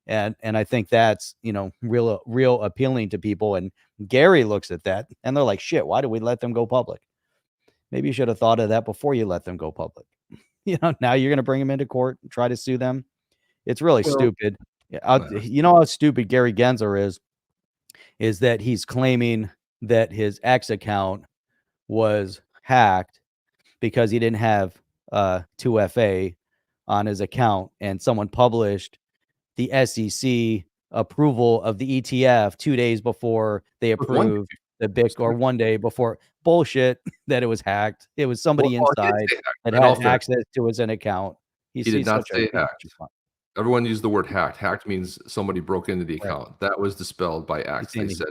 And I think that's, real appealing to people. And Gary looks at that and they're like, shit, why do we let them go public? Maybe you should have thought of that before you let them go public. Now you're going to bring them into court and try to sue them. It's really stupid. You know how stupid Gary Gensler is that he's claiming that his X account was hacked because he didn't have 2FA on his account, and someone published the SEC approval of the ETF 2 days before they approved the Bitcoin, or 1 day before. Bullshit that it was hacked. It was somebody inside that had access to his account. He did not say hacked. Everyone used the word hacked. Hacked means somebody broke into the account. Right. That was dispelled by Axe. They said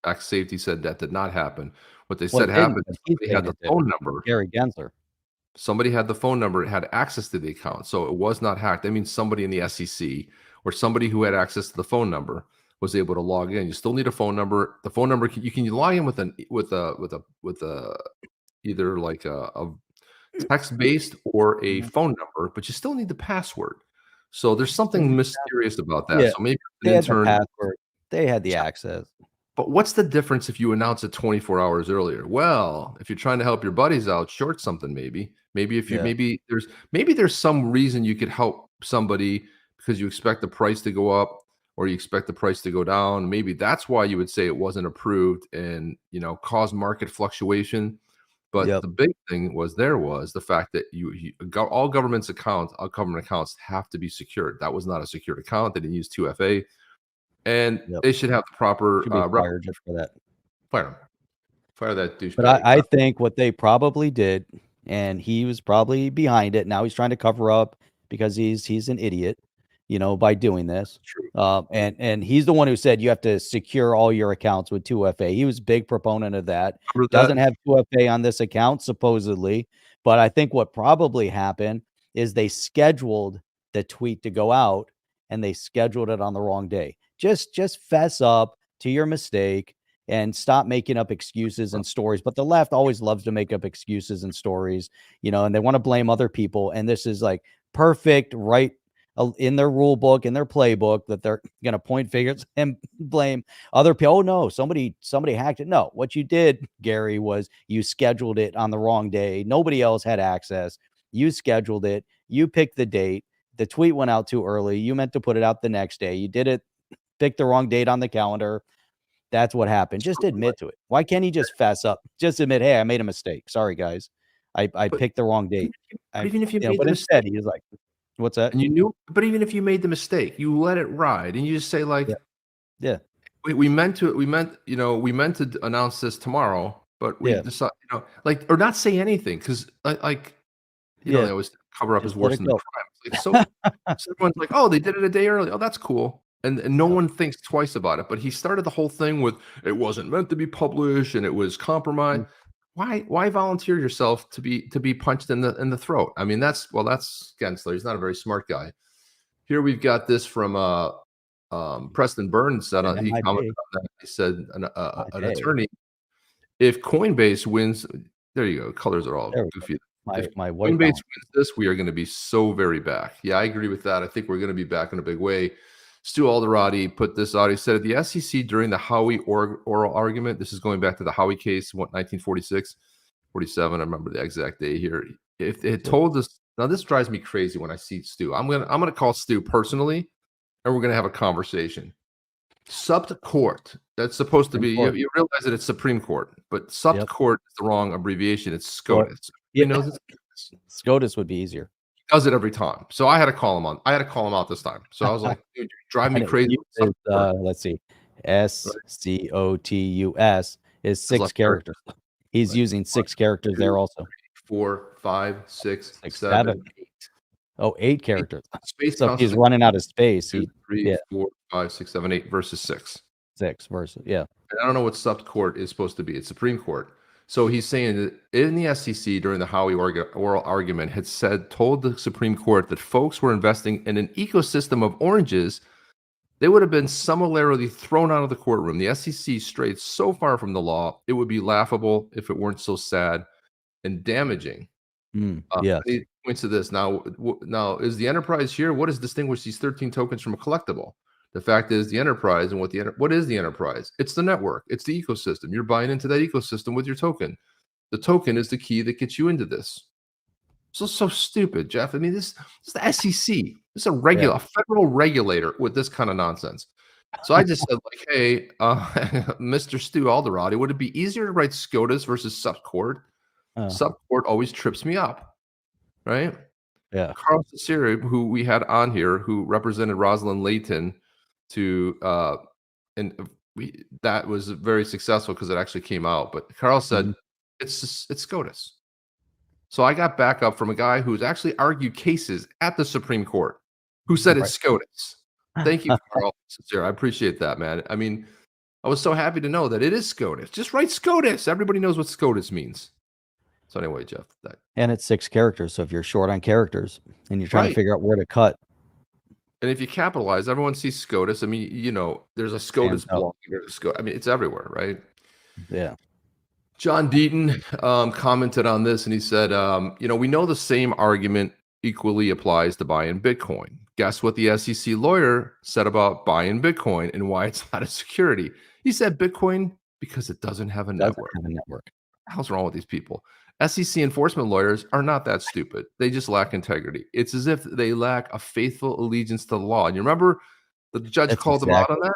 Axe Safety said that did not happen. What they said happened is somebody had the phone number. Gary Gensler. Somebody had the phone number, had access to the account. So it was not hacked. That means somebody in the SEC or somebody who had access to the phone number was able to log in. You still need a phone number. The phone number, you can log in with either like a text-based or a phone number, but you still need the password. So there's something mysterious about that. Yeah. So maybe they had the password. They had the access. But what's the difference if you announce it 24 hours earlier? Well, if you're trying to help your buddies out, short something maybe. Maybe if you maybe there's some reason you could help somebody because you expect the price to go up or you expect the price to go down. Maybe that's why you would say it wasn't approved and cause market fluctuation. But the big thing was the fact that all government accounts have to be secured. That was not a secured account. They didn't use 2FA, and they should have the proper fired just for that. Fire Fire that douchebag. But I think what they probably did, and he was probably behind it. Now he's trying to cover up because he's an idiot, by doing this. True. And he's the one who said you have to secure all your accounts with 2FA. He was a big proponent of that. Remember Doesn't that? have 2FA on this account supposedly, but I think what probably happened is they scheduled the tweet to go out and they scheduled it on the wrong day. Just fess up to your mistake and stop making up excuses and stories. But the left always loves to make up excuses and stories, and they want to blame other people. And this is like perfect, right, in their rule book, in their playbook, that they're going to point fingers and blame other people. Oh no, somebody hacked it. No, what you did, Gary, was you scheduled it on the wrong day. Nobody else had access. You scheduled it. You picked the date. The tweet went out too early. You meant to put it out the next day. You did it, picked the wrong date on the calendar. That's what happened. Just admit to it. Why can't he just fess up? Just admit, hey, I made a mistake. Sorry, guys. I picked the wrong date. Even if you made but the instead, mistake, he was like, what's that? and you knew, but even if you made the mistake, you let it ride, and you just say like, Yeah. we meant to announce this tomorrow, but we decided, or not say anything because they always cover up Just as let worse it than the go. crime. So everyone's like, oh, they did it a day early. Oh, that's cool. And no one thinks twice about it. But he started the whole thing with it wasn't meant to be published and it was compromised. Why volunteer yourself to be punched in the throat? I mean, that's Gensler. He's not a very smart guy. Here we've got this from Preston Burns said he commented on that. He said an attorney, if Coinbase wins, there you go. Colors are all goofy. If Coinbase wins this, we are going to be so very back. Yeah, I agree with that. I think we're going to be back in a big way. Stu Alderati put this out. He said at the SEC during the Howey oral argument, this is going back to the Howey case, 1946, 47. I remember the exact day here. If it told us, now this drives me crazy when I see Stu. I'm gonna call Stu personally, and we're gonna have a conversation. Sub court. That's supposed to be. You realize that it's Supreme Court, but sub court is the wrong abbreviation. It's SCOTUS. Yeah, SCOTUS would be easier. Does it every time. So I had to call him on. I had to call him out this time. So I was like, dude, you're driving me crazy. Let's see. SCOTUS is 6 characters. He's using 6 characters there also. 4, 5, 6, 7, 8. Oh, 8 characters. Space so if he's running out of space. 2, 3, 4, 5, 6, 7, 8 versus 6. 6 versus, yeah. And I don't know what sub court is supposed to be. It's Supreme Court. So he's saying that in the SEC during the Howey oral argument told the Supreme Court that folks were investing in an ecosystem of oranges, they would have been summarily thrown out of the courtroom. The SEC strayed so far from the law, it would be laughable if it weren't so sad and damaging. He points to this. Now, is the enterprise here? What does distinguish these 13 tokens from a collectible? The fact is the enterprise, and what is the enterprise? It's the network. It's the ecosystem. You're buying into that ecosystem with your token. The token is the key that gets you into this. So stupid, Jeff. I mean, this is the SEC. This is a federal regulator with this kind of nonsense. So I just said, like, hey, Mr. Stu Alderati, would it be easier to write SCOTUS versus subcourt? Subcourt always trips me up, right? Yeah. Carl Ciceri, who we had on here, who represented Rosalind Layton that was very successful because it actually came out. But Carl said it's SCOTUS. So I got backup from a guy who's actually argued cases at the Supreme Court, who said it's SCOTUS. Thank you, Carl Ciceri. I appreciate that, man. I mean, I was so happy to know that it is SCOTUS. Just write SCOTUS. Everybody knows what SCOTUS means. So anyway, Jeff. And it's 6 characters. So if you're short on characters and you're trying to figure out where to cut. And if you capitalize, everyone sees SCOTUS. I mean, there's a SCOTUS blog. I mean, it's everywhere, right? Yeah. John Deaton commented on this, and he said, we know the same argument equally applies to buying Bitcoin. Guess what the SEC lawyer said about buying Bitcoin and why it's not a security? He said Bitcoin because it doesn't have a network. What the hell's wrong with these people? SEC enforcement lawyers are not that stupid. They just lack integrity. It's as if they lack a faithful allegiance to the law. And you remember the judge called them out on that?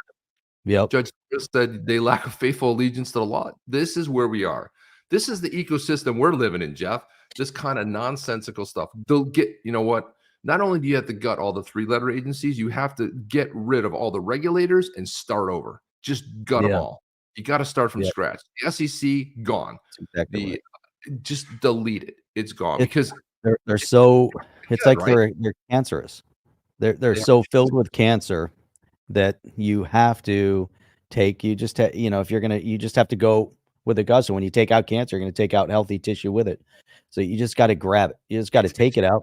Yep. Judge said they lack a faithful allegiance to the law. This is where we are. This is the ecosystem we're living in, Jeff. This kind of nonsensical stuff. They'll get, you know what? Not only do you have to gut all the 3-letter agencies, you have to get rid of all the regulators and start over. Just gut them all. You got to start from Yeah. scratch. The SEC gone. That's exactly right. Just delete it. It's gone It's because they're so it's good, like right? they're cancerous. They're They so filled with cancer that you have to take you just you know, if you're gonna you just have to go with the gut. So when you take out cancer, you're gonna take out healthy tissue with it. So you just got to grab it. You just got to take it out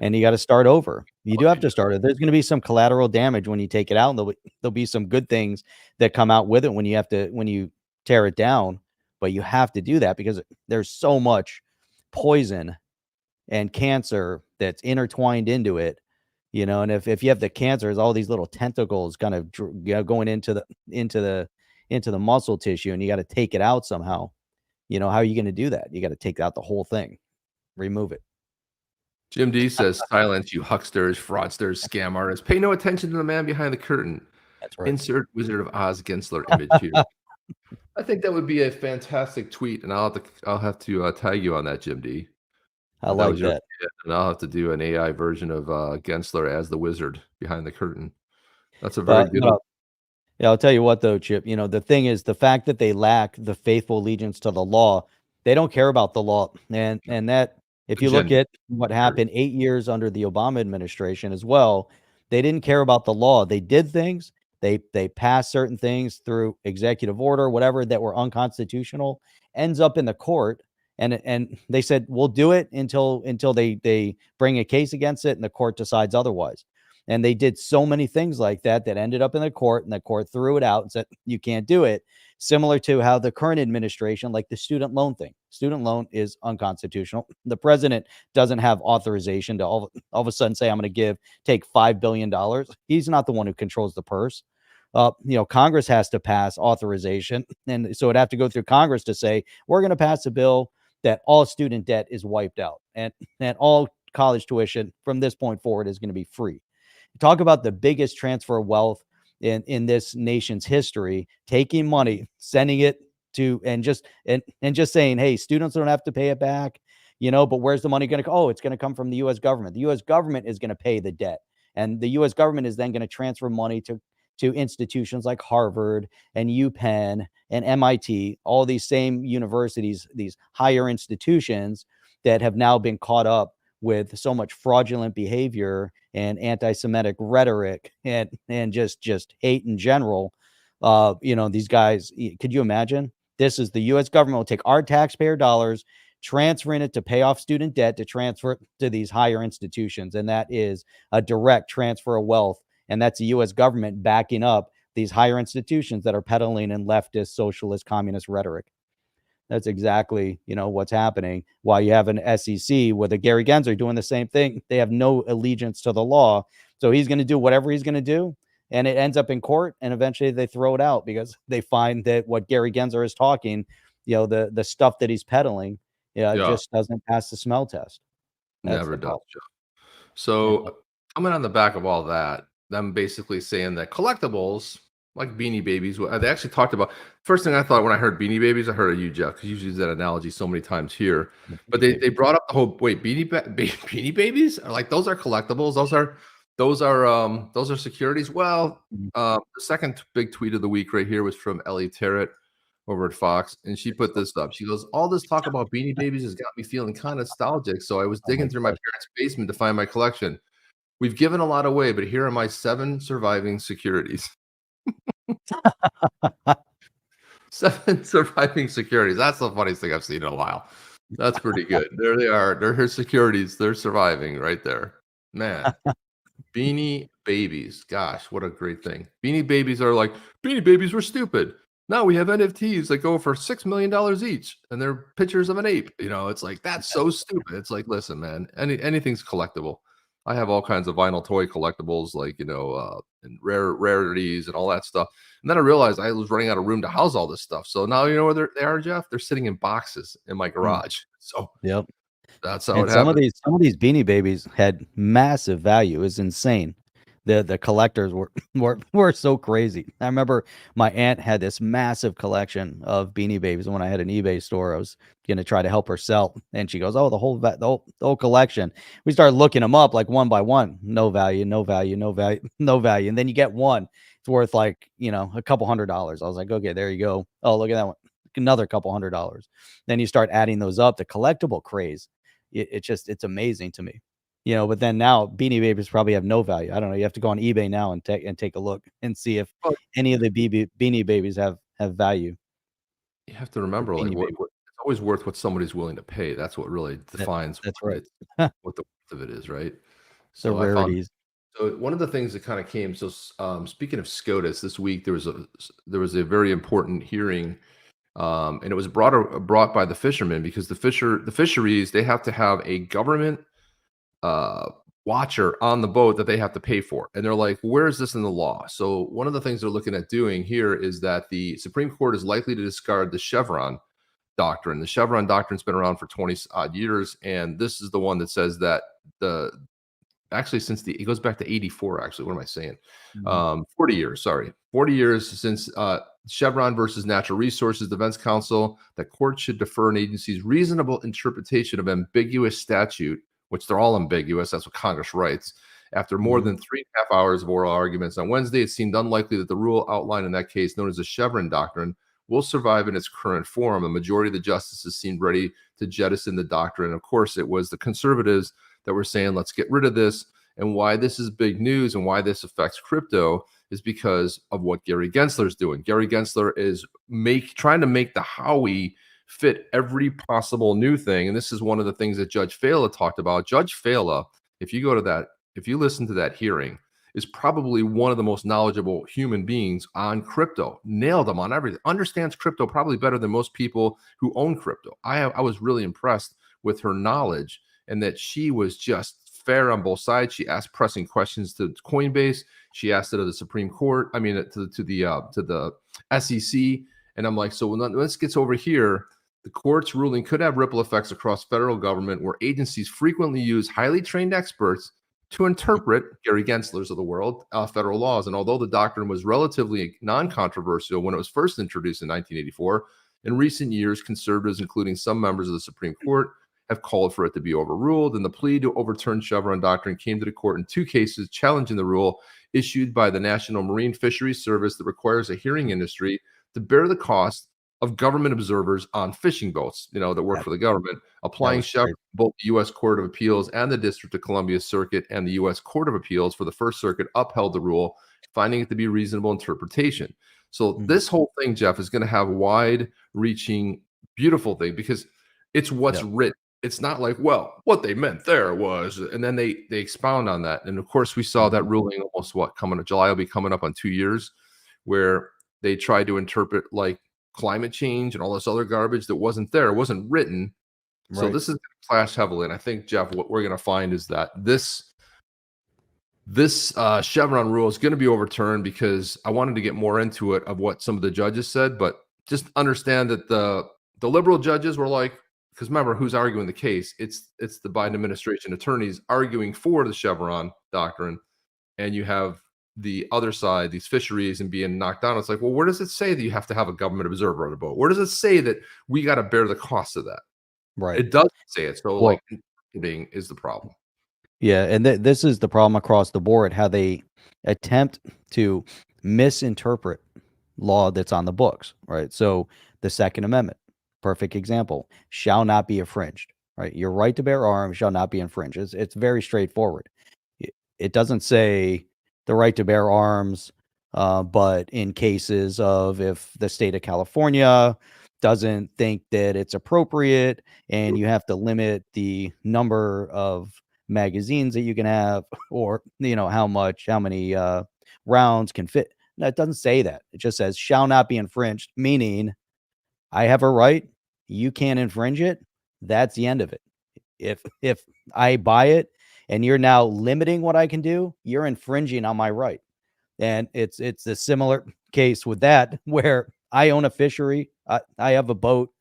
and you got to start over. You do have to start it. There's going to be some collateral damage when you take it out, and there'll be some good things that come out with it when you tear it down. But you have to do that because there's so much poison and cancer that's intertwined into it, you know. And if you have the cancer, there's all these little tentacles kind of going into the muscle tissue, and you got to take it out somehow. You know, how are you going to do that? You got to take out the whole thing, remove it. Jim D says, silence, you hucksters, fraudsters, scam artists. Pay no attention to the man behind the curtain. That's right. Insert Wizard of Oz Gensler image here. I think that would be a fantastic tweet, and I'll have to tag you on that, Jim D. I like was your that. idea, and I'll have to do an AI version of Gensler as the wizard behind the curtain. That's a very But good one. yeah, I'll tell you what though, Chip, you know, the thing is the fact that they lack the faithful allegiance to the law, they don't care about the law. And that if you look Agenda. at what happened 8 years under the Obama administration as well, they didn't care about the law. They did things, they passed certain things through executive order, whatever, that were unconstitutional, ends up in the court. And they said, we'll do it until they bring a case against it and the court decides otherwise. And they did so many things like that ended up in the court, and the court threw it out and said, you can't do it. Similar to how the current administration, like the student loan thing, student loan is unconstitutional. The president doesn't have authorization to all of a sudden say, I'm going to take $5 billion. He's not the one who controls the purse. You know, Congress has to pass authorization. And so it'd have to go through Congress to say, we're going to pass a bill that all student debt is wiped out and all college tuition from this point forward is going to be free. Talk about the biggest transfer of wealth in this nation's history, taking money, sending it to, and just saying, hey, students don't have to pay it back, you know, but where's the money going to go? Oh, it's going to come from the U.S. government. The U.S. government is going to pay the debt, and the U.S. government is then going to transfer money to institutions like Harvard and UPenn and MIT, all these same universities, these higher institutions that have now been caught up with so much fraudulent behavior and anti-Semitic rhetoric and just hate in general. You know, these guys, could you imagine? This is the U.S. government will take our taxpayer dollars, transferring it to pay off student debt to transfer to these higher institutions. And that is a direct transfer of wealth. And that's the U.S. government backing up these higher institutions that are peddling in leftist, socialist, communist rhetoric. That's exactly, you know, what's happening. While you have an SEC with a Gary Gensler doing the same thing, they have no allegiance to the law. So he's going to do whatever he's going to do, and it ends up in court, and eventually they throw it out because they find that what Gary Gensler is talking, you know, the stuff that he's peddling, just doesn't pass the smell test. Never does, Joe. So coming on the back of all that, I'm basically saying that collectibles like Beanie Babies, they actually talked about, first thing I thought when I heard Beanie Babies, I heard of you, Jeff, because you use that analogy so many times here. But they brought up the whole, wait, Beanie Babies? Like, those are collectibles? Those are securities? Well, the second big tweet of the week right here was from Ellie Terrett over at Fox, and she put this up. She goes, all this talk about Beanie Babies has got me feeling kind of nostalgic, so I was digging through my parents' basement to find my collection. We've given a lot away, but here are my 7 surviving securities. 7 surviving securities. That's the funniest thing I've seen in a while. That's pretty good. There they are. They're her securities. They're surviving right there. Man. Beanie Babies. Gosh, what a great thing. Beanie Babies are like, Beanie Babies were stupid. Now we have NFTs that go for $6 million each, and they're pictures of an ape. You know, it's like, that's so stupid. It's like, listen, man, anything's collectible. I have all kinds of vinyl toy collectibles, like, you know, and rarities and all that stuff. And then I realized I was running out of room to house all this stuff. So now you know where they are, Jeff? They're sitting in boxes in my garage. So that's how it happened. Some of these Beanie Babies had massive value. It's insane. The collectors were so crazy. I remember my aunt had this massive collection of Beanie Babies. When I had an eBay store, I was going to try to help her sell, and she goes, "Oh, the whole collection." We started looking them up like one by one. No value, no value, no value, no value. And then you get one, it's worth like, a couple $100. I was like, okay, there you go. Oh, look at that one. Another couple $100. Then you start adding those up, the collectible craze. It's amazing to me. But then now Beanie Babies probably have no value. I don't know. You have to go on eBay now and take a look and see if Well, any of the Beanie Babies have value. you have to remember, like, Beanie what Baby. it's always worth what somebody's willing to pay. That's what really defines That's what right. what the worth of it is, right? The So I found rarities. so one of the things that kind of came. So speaking of SCOTUS, this week there was a very important hearing, and it was brought by the fishermen because the fisheries, they have to have a government uh, watcher on the boat that they have to pay for. And they're like, where is this in the law? So one of the things they're looking at doing here is that the Supreme Court is likely to discard the Chevron Doctrine. The Chevron Doctrine's been around for 20 odd years, and this is the one that says that the actually since it goes back to 84. Actually, what am I saying? 40 years. Sorry, 40 years since Chevron versus Natural Resources Defense Council. That courts should defer an agency's reasonable interpretation of ambiguous statute, which they're all ambiguous. That's what Congress writes. After more than 3.5 hours of oral arguments on Wednesday, it seemed unlikely that the rule outlined in that case, known as the Chevron Doctrine, will survive in its current form. A majority of the justices seemed ready to jettison the doctrine. Of course, it was the conservatives that were saying, let's get rid of this. And why this is big news and why this affects crypto is because of what Gary Gensler is doing. Gary Gensler is trying to make the Howey fit every possible new thing. And this is one of the things that Judge Fela talked about. Judge Fela, if you listen to that hearing, is probably one of the most knowledgeable human beings on crypto. Nailed him on everything. Understands crypto probably better than most people who own crypto. I was really impressed with her knowledge, and that she was just fair on both sides. She asked pressing questions to Coinbase. She asked it of the Supreme Court. I mean, to the SEC. And I'm like, so when this gets over here, the court's ruling could have ripple effects across federal government, where agencies frequently use highly trained experts to interpret Gary Gensler's of the world federal laws. And although the doctrine was relatively non-controversial when it was first introduced in 1984, in recent years, conservatives, including some members of the Supreme Court, have called for it to be overruled. And the plea to overturn Chevron Doctrine came to the court in two cases challenging the rule issued by the National Marine Fisheries Service that requires a hearing industry to bear the cost of government observers on fishing boats, that work for the government, applying Chevron. Both the U.S. Court of Appeals and the District of Columbia Circuit and the U.S. Court of Appeals for the First Circuit upheld the rule, finding it to be reasonable interpretation. So this whole thing, Jeff, is going to have wide-reaching, beautiful thing, because it's what's written. It's not like, well, what they meant there was, and then they expound on that. And of course, we saw that ruling almost July will be coming up on 2 years, where they tried to interpret like climate change and all this other garbage that wasn't there. It wasn't written. So this is going to clash heavily. And I think, Jeff, what we're going to find is that this Chevron rule is going to be overturned, because I wanted to get more into it of what some of the judges said, but just understand that the liberal judges were like, because remember, who's arguing the case? It's the Biden administration attorneys arguing for the Chevron Doctrine, and you have the other side, these fisheries, and being knocked down. It's like, well, where does it say that you have to have a government observer on a boat? Where does it say that we got to bear the cost of that? Right. It doesn't say it. So, like, interpreting is the problem. Yeah, and this is the problem across the board, how they attempt to misinterpret law that's on the books, right? So the Second Amendment, perfect example, shall not be infringed, right? Your right to bear arms shall not be infringed. It's very straightforward. It doesn't say the right to bear arms, but in cases of if the state of California doesn't think that it's appropriate, and you have to limit the number of magazines that you can have, or how many rounds can fit. No, it doesn't say that. It just says shall not be infringed, meaning I have a right, you can't infringe it. That's the end of it. If I buy it and you're now limiting what I can do, you're infringing on my right. And it's a similar case with that, where I own a fishery, I have a boat,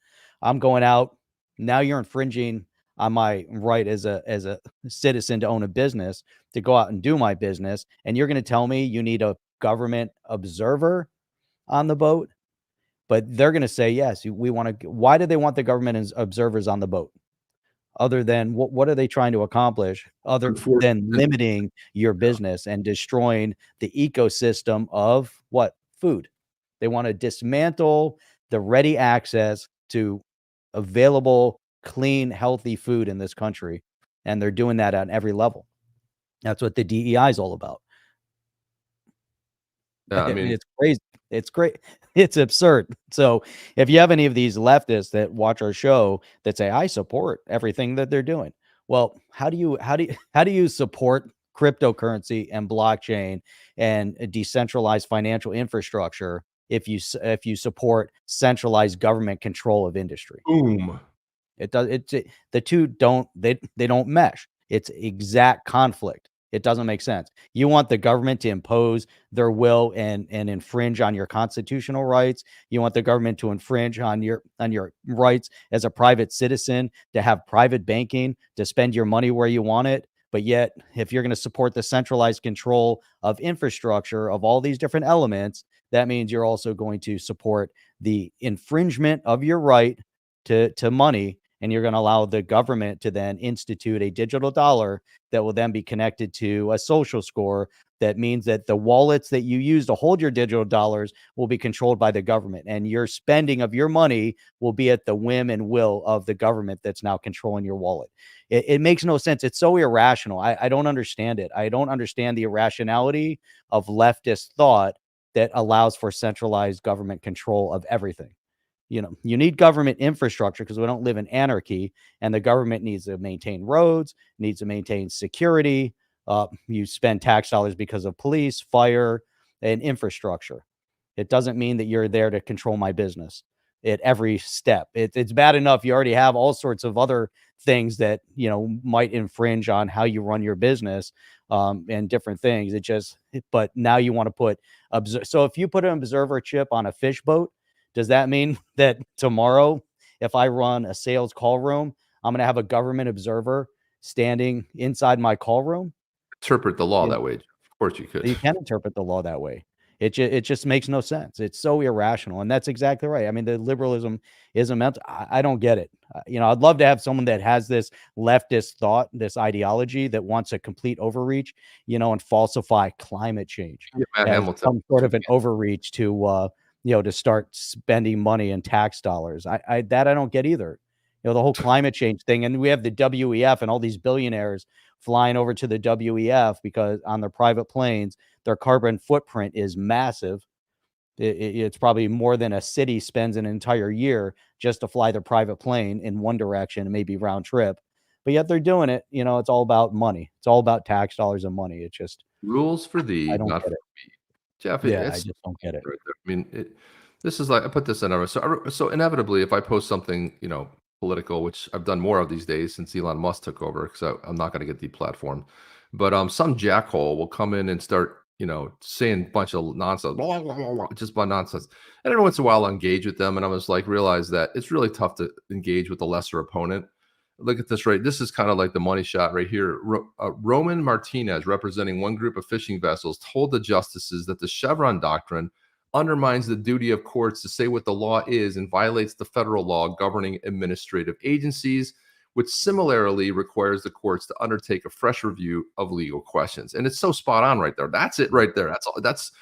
I'm going out, now you're infringing on my right as a citizen to own a business, to go out and do my business, and you're going to tell me you need a government observer on the boat? But they're going to say, yes, we want to. Why do they want the government as observers on the boat? other than what are they trying to accomplish other than limiting your business and destroying the ecosystem of what? Food. They want to dismantle the ready access to available, clean, healthy food in this country. And they're doing that on every level. That's what the DEI is all about. Yeah, I mean, it's crazy. It's great. It's absurd. So if you have any of these leftists that watch our show that say, I support everything that they're doing. Well, how do you support cryptocurrency and blockchain and a decentralized financial infrastructure if you support centralized government control of industry? boom. The two they don't mesh. It's exact conflict. It doesn't make sense. You want the government to impose their will and infringe on your constitutional rights. You want the government to infringe on your rights as a private citizen, to have private banking, to spend your money where you want it. But yet, if you're going to support the centralized control of infrastructure of all these different elements, that means you're also going to support the infringement of your right to money, and you're going to allow the government to then institute a digital dollar that will then be connected to a social score. That means that the wallets that you use to hold your digital dollars will be controlled by the government, and your spending of your money will be at the whim and will of the government that's now controlling your wallet. It makes no sense. It's so irrational. I don't understand it. I don't understand the irrationality of leftist thought that allows for centralized government control of everything. You need government infrastructure because we don't live in anarchy, and the government needs to maintain roads, needs to maintain security. You spend tax dollars because of police, fire, and infrastructure. It doesn't mean that you're there to control my business at every step. It's bad enough you already have all sorts of other things that might infringe on how you run your business, and different things. But now you want to put so if you put an observer chip on a fish boat, does that mean that tomorrow, if I run a sales call room, I'm going to have a government observer standing inside my call room? Interpret the law that way. Of course you could. You can interpret the law that way. It just makes no sense. It's so irrational. And that's exactly right. I mean, the liberalism is meant. I don't get it. I'd love to have someone that has this leftist thought, this ideology that wants a complete overreach, and falsify climate change as some sort of an overreach to start spending money and tax dollars. I don't get either. The whole climate change thing. And we have the WEF and all these billionaires flying over to the WEF because on their private planes, their carbon footprint is massive. It's probably more than a city spends an entire year just to fly their private plane in one direction and maybe round trip. But yet they're doing it. It's all about money. It's all about tax dollars and money. It's just rules for thee, not for me. Jeff, I just don't get it. Right, I mean, this is like, I put this in our, so inevitably, if I post something, political, which I've done more of these days since Elon Musk took over, because I'm not going to get deplatformed, but some jackhole will come in and start, saying a bunch of nonsense, blah, blah, blah, blah, just by nonsense. And every once in a while, I'll engage with them, and I was like, realize that it's really tough to engage with a lesser opponent. Look at this, right? This is kind of like the money shot right here. Roman Martinez, representing one group of fishing vessels, told the justices that the Chevron Doctrine undermines the duty of courts to say what the law is and violates the federal law governing administrative agencies, which similarly requires the courts to undertake a fresh review of legal questions. And it's so spot on right there. That's it right there. That's all. That's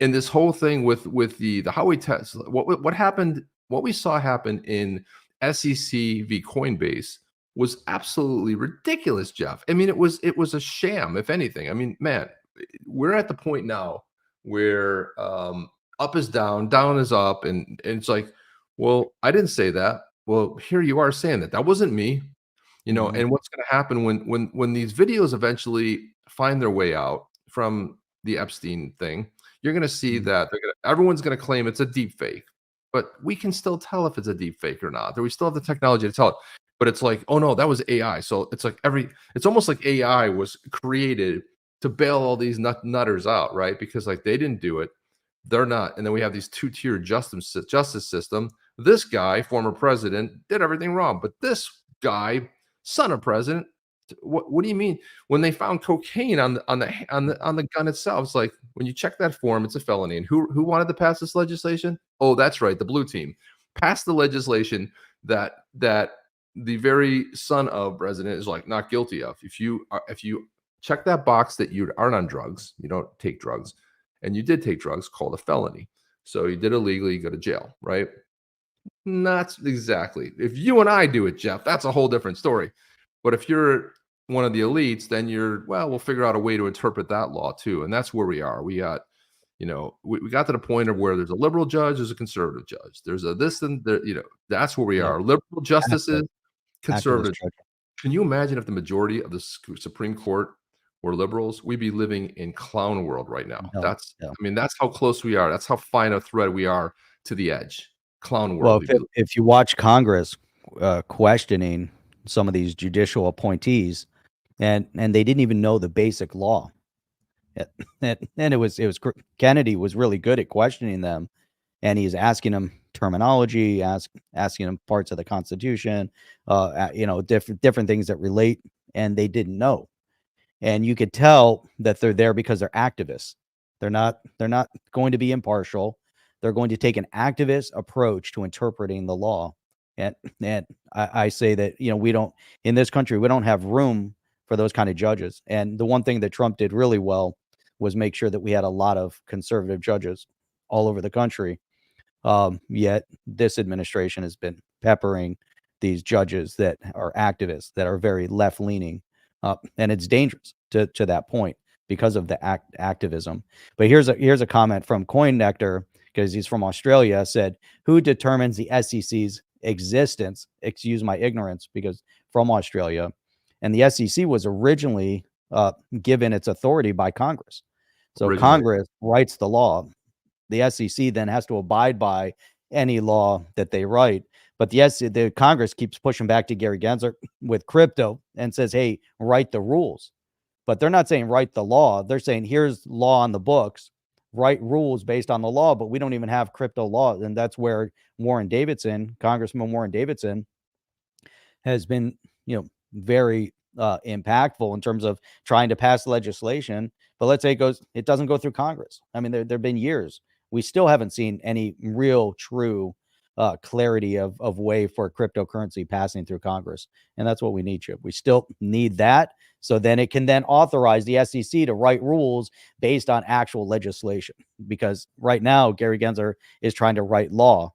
in this whole thing with the highway test. What happened, what we saw happen in SEC v. Coinbase was absolutely ridiculous, Jeff. I mean, it was a sham, if anything. I mean, man, we're at the point now where up is down, down is up, and it's like, well, I didn't say that. Well, here you are saying that. That wasn't me, Mm-hmm. And what's going to happen when these videos eventually find their way out from the Epstein thing? You're going to see that everyone's going to claim it's a deep fake, but we can still tell if it's a deep fake or not. We still have the technology to tell it. But it's like, oh no, that was AI. So it's like it's almost like AI was created to bail all these nutters out, right? Because like they didn't do it. They're not. And then we have these two-tier justice system. This guy, former president, did everything wrong. But this guy, son of president, what do you mean? When they found cocaine on the gun itself, it's like, when you check that form, it's a felony. And who wanted to pass this legislation? Oh, that's right, the blue team passed the legislation that the very son of president is like not guilty of. If you check that box that you aren't on drugs, you don't take drugs, and you did take drugs, called a felony. So you did illegally, you go to jail, right? Not exactly. If you and I do it, Jeff, that's a whole different story. But if you're one of the elites, then we'll figure out a way to interpret that law too. And that's where we are. We got, we got to the point of where there's a liberal judge, there's a conservative judge. There's a this and there, that's where we are. Liberal justices, conservative. Can you imagine if the majority of the Supreme Court were liberals? We'd be living in clown world right now. I mean, that's how close we are. That's how fine a thread we are to the edge. Clown world. Well, if you watch Congress questioning some of these judicial appointees, and they didn't even know the basic law, and it was Kennedy was really good at questioning them, and he's asking them terminology, asking them parts of the Constitution, different things that relate, and they didn't know, and you could tell that they're there because they're activists. They're not going to be impartial. They're going to take an activist approach to interpreting the law. And I say that, we don't, in this country, we don't have room for those kind of judges. And the one thing that Trump did really well was make sure that we had a lot of conservative judges all over the country. Yet this administration has been peppering these judges that are activists, that are very left leaning. And it's dangerous to that point because of the activism. But here's a comment from Coin Nectar, because he's from Australia, said, who determines the SEC's existence? Excuse my ignorance, because from Australia. And the SEC was originally given its authority by Congress. So Congress writes the law. The SEC then has to abide by any law that they write. But the Congress keeps pushing back to Gary Gensler with crypto and says, hey, write the rules. But they're not saying write the law. They're saying here's law on the books, write rules based on the law, but we don't even have crypto law. And that's where Congressman Warren Davidson has been, very impactful in terms of trying to pass legislation. But let's say it doesn't go through Congress. I mean, there've been years. We still haven't seen any real true clarity of way for cryptocurrency passing through Congress. And that's what we need, Chip. We still need that. So then it can then authorize the SEC to write rules based on actual legislation. Because right now, Gary Gensler is trying to write law,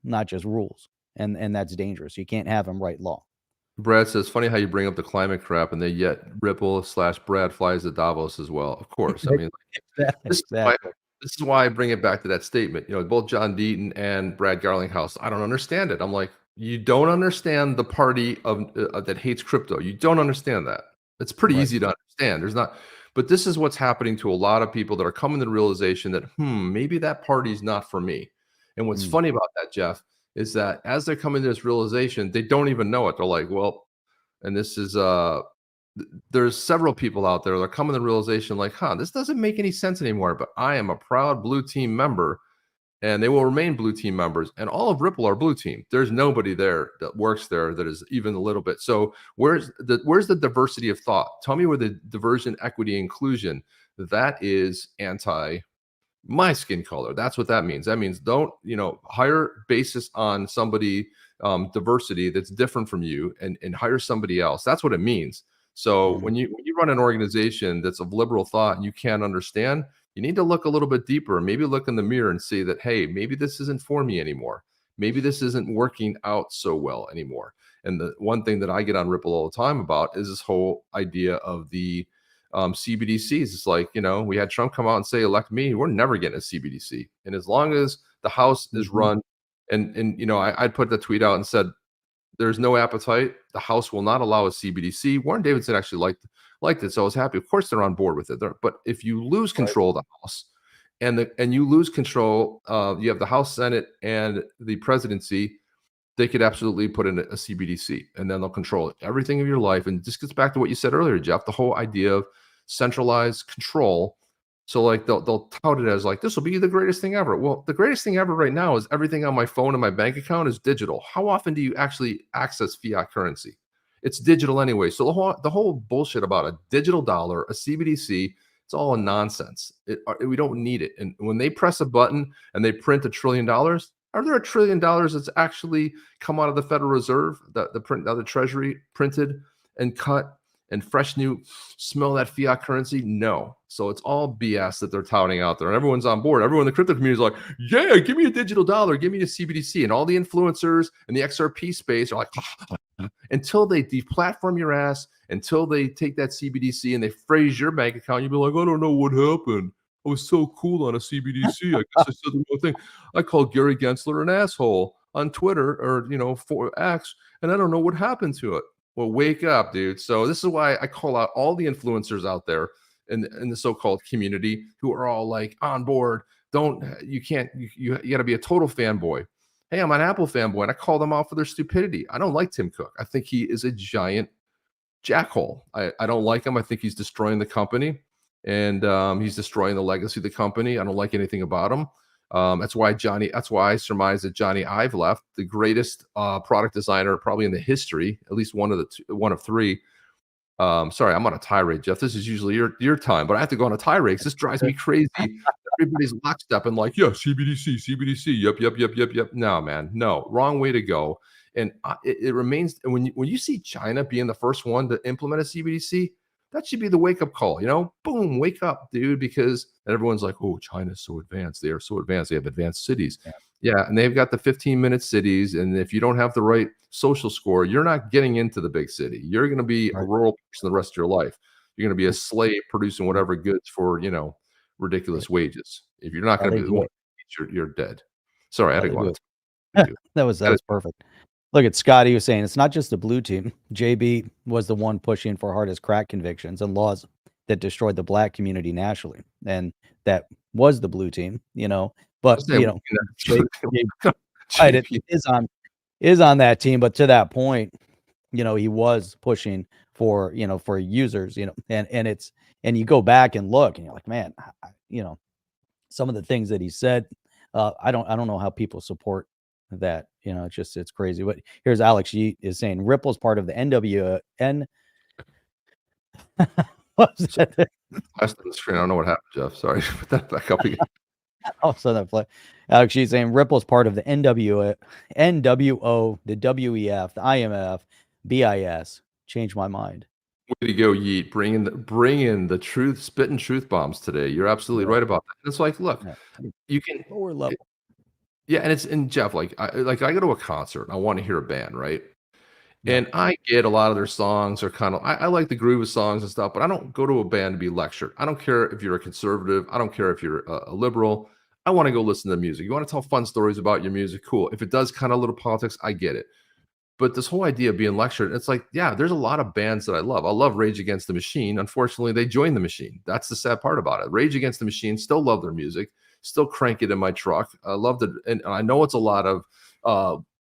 not just rules. And that's dangerous. You can't have him write law. Brad says, funny how you bring up the climate crap and they yet Ripple/Brad flies to Davos as well. Of course. I mean, this is why I bring it back to that statement. Both John Deaton and Brad Garlinghouse, I don't understand it. I'm like, you don't understand the party of that hates crypto. You don't understand that. It's pretty easy to understand. But this is what's happening to a lot of people that are coming to the realization that, maybe that party's not for me. And what's funny about that, Jeff, is that as they're coming to this realization, they don't even know it. They're like, well, and this is, there's several people out there that are coming to the realization like, this doesn't make any sense anymore, but I am a proud blue team member and they will remain blue team members. And all of Ripple are blue team. There's nobody there that works there that is even a little bit. So where's the diversity of thought? Tell me where the diversion, equity, inclusion, that is anti my skin color. That's what that means. That means don't, hire basis on somebody, diversity that's different from you and hire somebody else. That's what it means. So when you run an organization that's of liberal thought and you can't understand, you need to look a little bit deeper. Maybe look in the mirror and see that, hey, maybe this isn't for me anymore. Maybe this isn't working out so well anymore. And the one thing that I get on Ripple all the time about is this whole idea of the CBDCs. It's like, we had Trump come out and say, elect me. We're never getting a CBDC. And as long as the House is run, and I'd put the tweet out and said, there's no appetite. The House will not allow a CBDC. Warren Davidson actually liked it, so I was happy. Of course, they're on board with it. But if you lose control of the House, and you lose control, you have the House, Senate, and the presidency, they could absolutely put in a CBDC, and then they'll control everything of your life. And this gets back to what you said earlier, Jeff, the whole idea of centralized control. So like they'll tout it as like, this will be the greatest thing ever. Well, the greatest thing ever right now is everything on my phone and my bank account is digital. How often do you actually access fiat currency? It's digital anyway. So the whole bullshit about a digital dollar, a CBDC, it's all a nonsense. We don't need it. And when they press a button and they print $1 trillion, Are there $1 trillion that's actually come out of the Federal Reserve, the Treasury printed and cut and fresh new smell that fiat currency? No. So it's all BS that they're touting out there. And everyone's on board. Everyone in the crypto community is like, yeah, give me a digital dollar, give me a CBDC. And all the influencers in the XRP space are like, until they deplatform your ass, until they take that CBDC and they freeze your bank account, you'll be like, I don't know what happened. I was so cool on a CBDC. I guess I said the wrong thing. I called Gary Gensler an asshole on Twitter or, for X, and I don't know what happened to it. Well, wake up, dude. So this is why I call out all the influencers out there in the so-called community who are all like on board. You got to be a total fanboy. Hey, I'm an Apple fanboy, and I call them out for their stupidity. I don't like Tim Cook. I think he is a giant jackhole. I don't like him. I think he's destroying the company, and he's destroying the legacy of the company. I don't like anything about him. That's why I surmise that Johnny Ive left, the greatest product designer probably in the history, at least one of three. Sorry, I'm on a tirade, Jeff. This is usually your time, but I have to go on a tirade because this drives me crazy. Everybody's lockstep and like, yeah, CBDC, yep. No, man, no, wrong way to go. And it remains. And when you see China being the first one to implement a CBDC, that should be the wake-up call, boom, wake up, dude, because everyone's like, oh, China's so advanced. They are so advanced. They have advanced cities. Yeah, and they've got the 15-minute cities, and if you don't have the right social score, you're not getting into the big city. You're going to be a rural person the rest of your life. You're going to be a slave producing whatever goods for, ridiculous wages. If you're not going to be the one, you're dead. Sorry, I had to go on. That was perfect. Look at Scotty was saying it's not just the blue team. JB was the one pushing for hardest crack convictions and laws that destroyed the black community nationally, and that was the blue team. But JB is on that team. But to that point, he was pushing for for users. And you go back and look, and you're like, man, some of the things that he said, I don't know how people support that. It's crazy. But here's Alex Yeet is saying Ripple's part of the NWN. What was that? Last on the screen. I don't know what happened, Jeff. Sorry. Put that back up again. Also that play. Alex Yeet saying Ripple's part of the NWO, the WEF, the IMF, BIS. Change my mind. Way to go, Yeet. Bring in the truth, spitting truth bombs today. You're absolutely right about that. It's like, look, you can lower level. Yeah, and Jeff, I go to a concert, I want to hear a band, right? And I get a lot of their songs are kind of, I like the groove of songs and stuff, but I don't go to a band to be lectured. I don't care if you're a conservative. I don't care if you're a liberal. I want to go listen to music. You want to tell fun stories about your music? Cool. If it does kind of little politics, I get it. But this whole idea of being lectured, it's like, yeah, there's a lot of bands that I love. I love Rage Against the Machine. Unfortunately, they joined the machine. That's the sad part about it. Rage Against the Machine, still love their music. Still crank it in my truck. I loved it. And I know it's a lot of,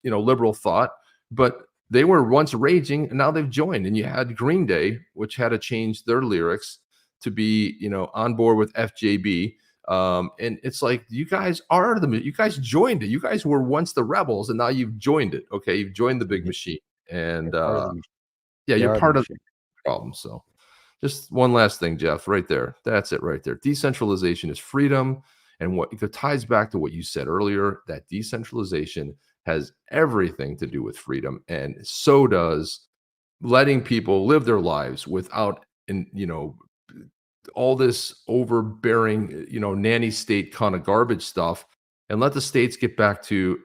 liberal thought, but they were once raging and now they've joined. And you had Green Day, which had to change their lyrics to be, on board with FJB. And it's like, you guys joined it. You guys were once the rebels and now you've joined it. Okay. You've joined the big machine. And you're part of the problem. So just one last thing, Jeff, right there. That's it right there. Decentralization is freedom. And it ties back to what you said earlier, that decentralization has everything to do with freedom. And so does letting people live their lives without, all this overbearing, nanny state kind of garbage stuff, and let the states get back to,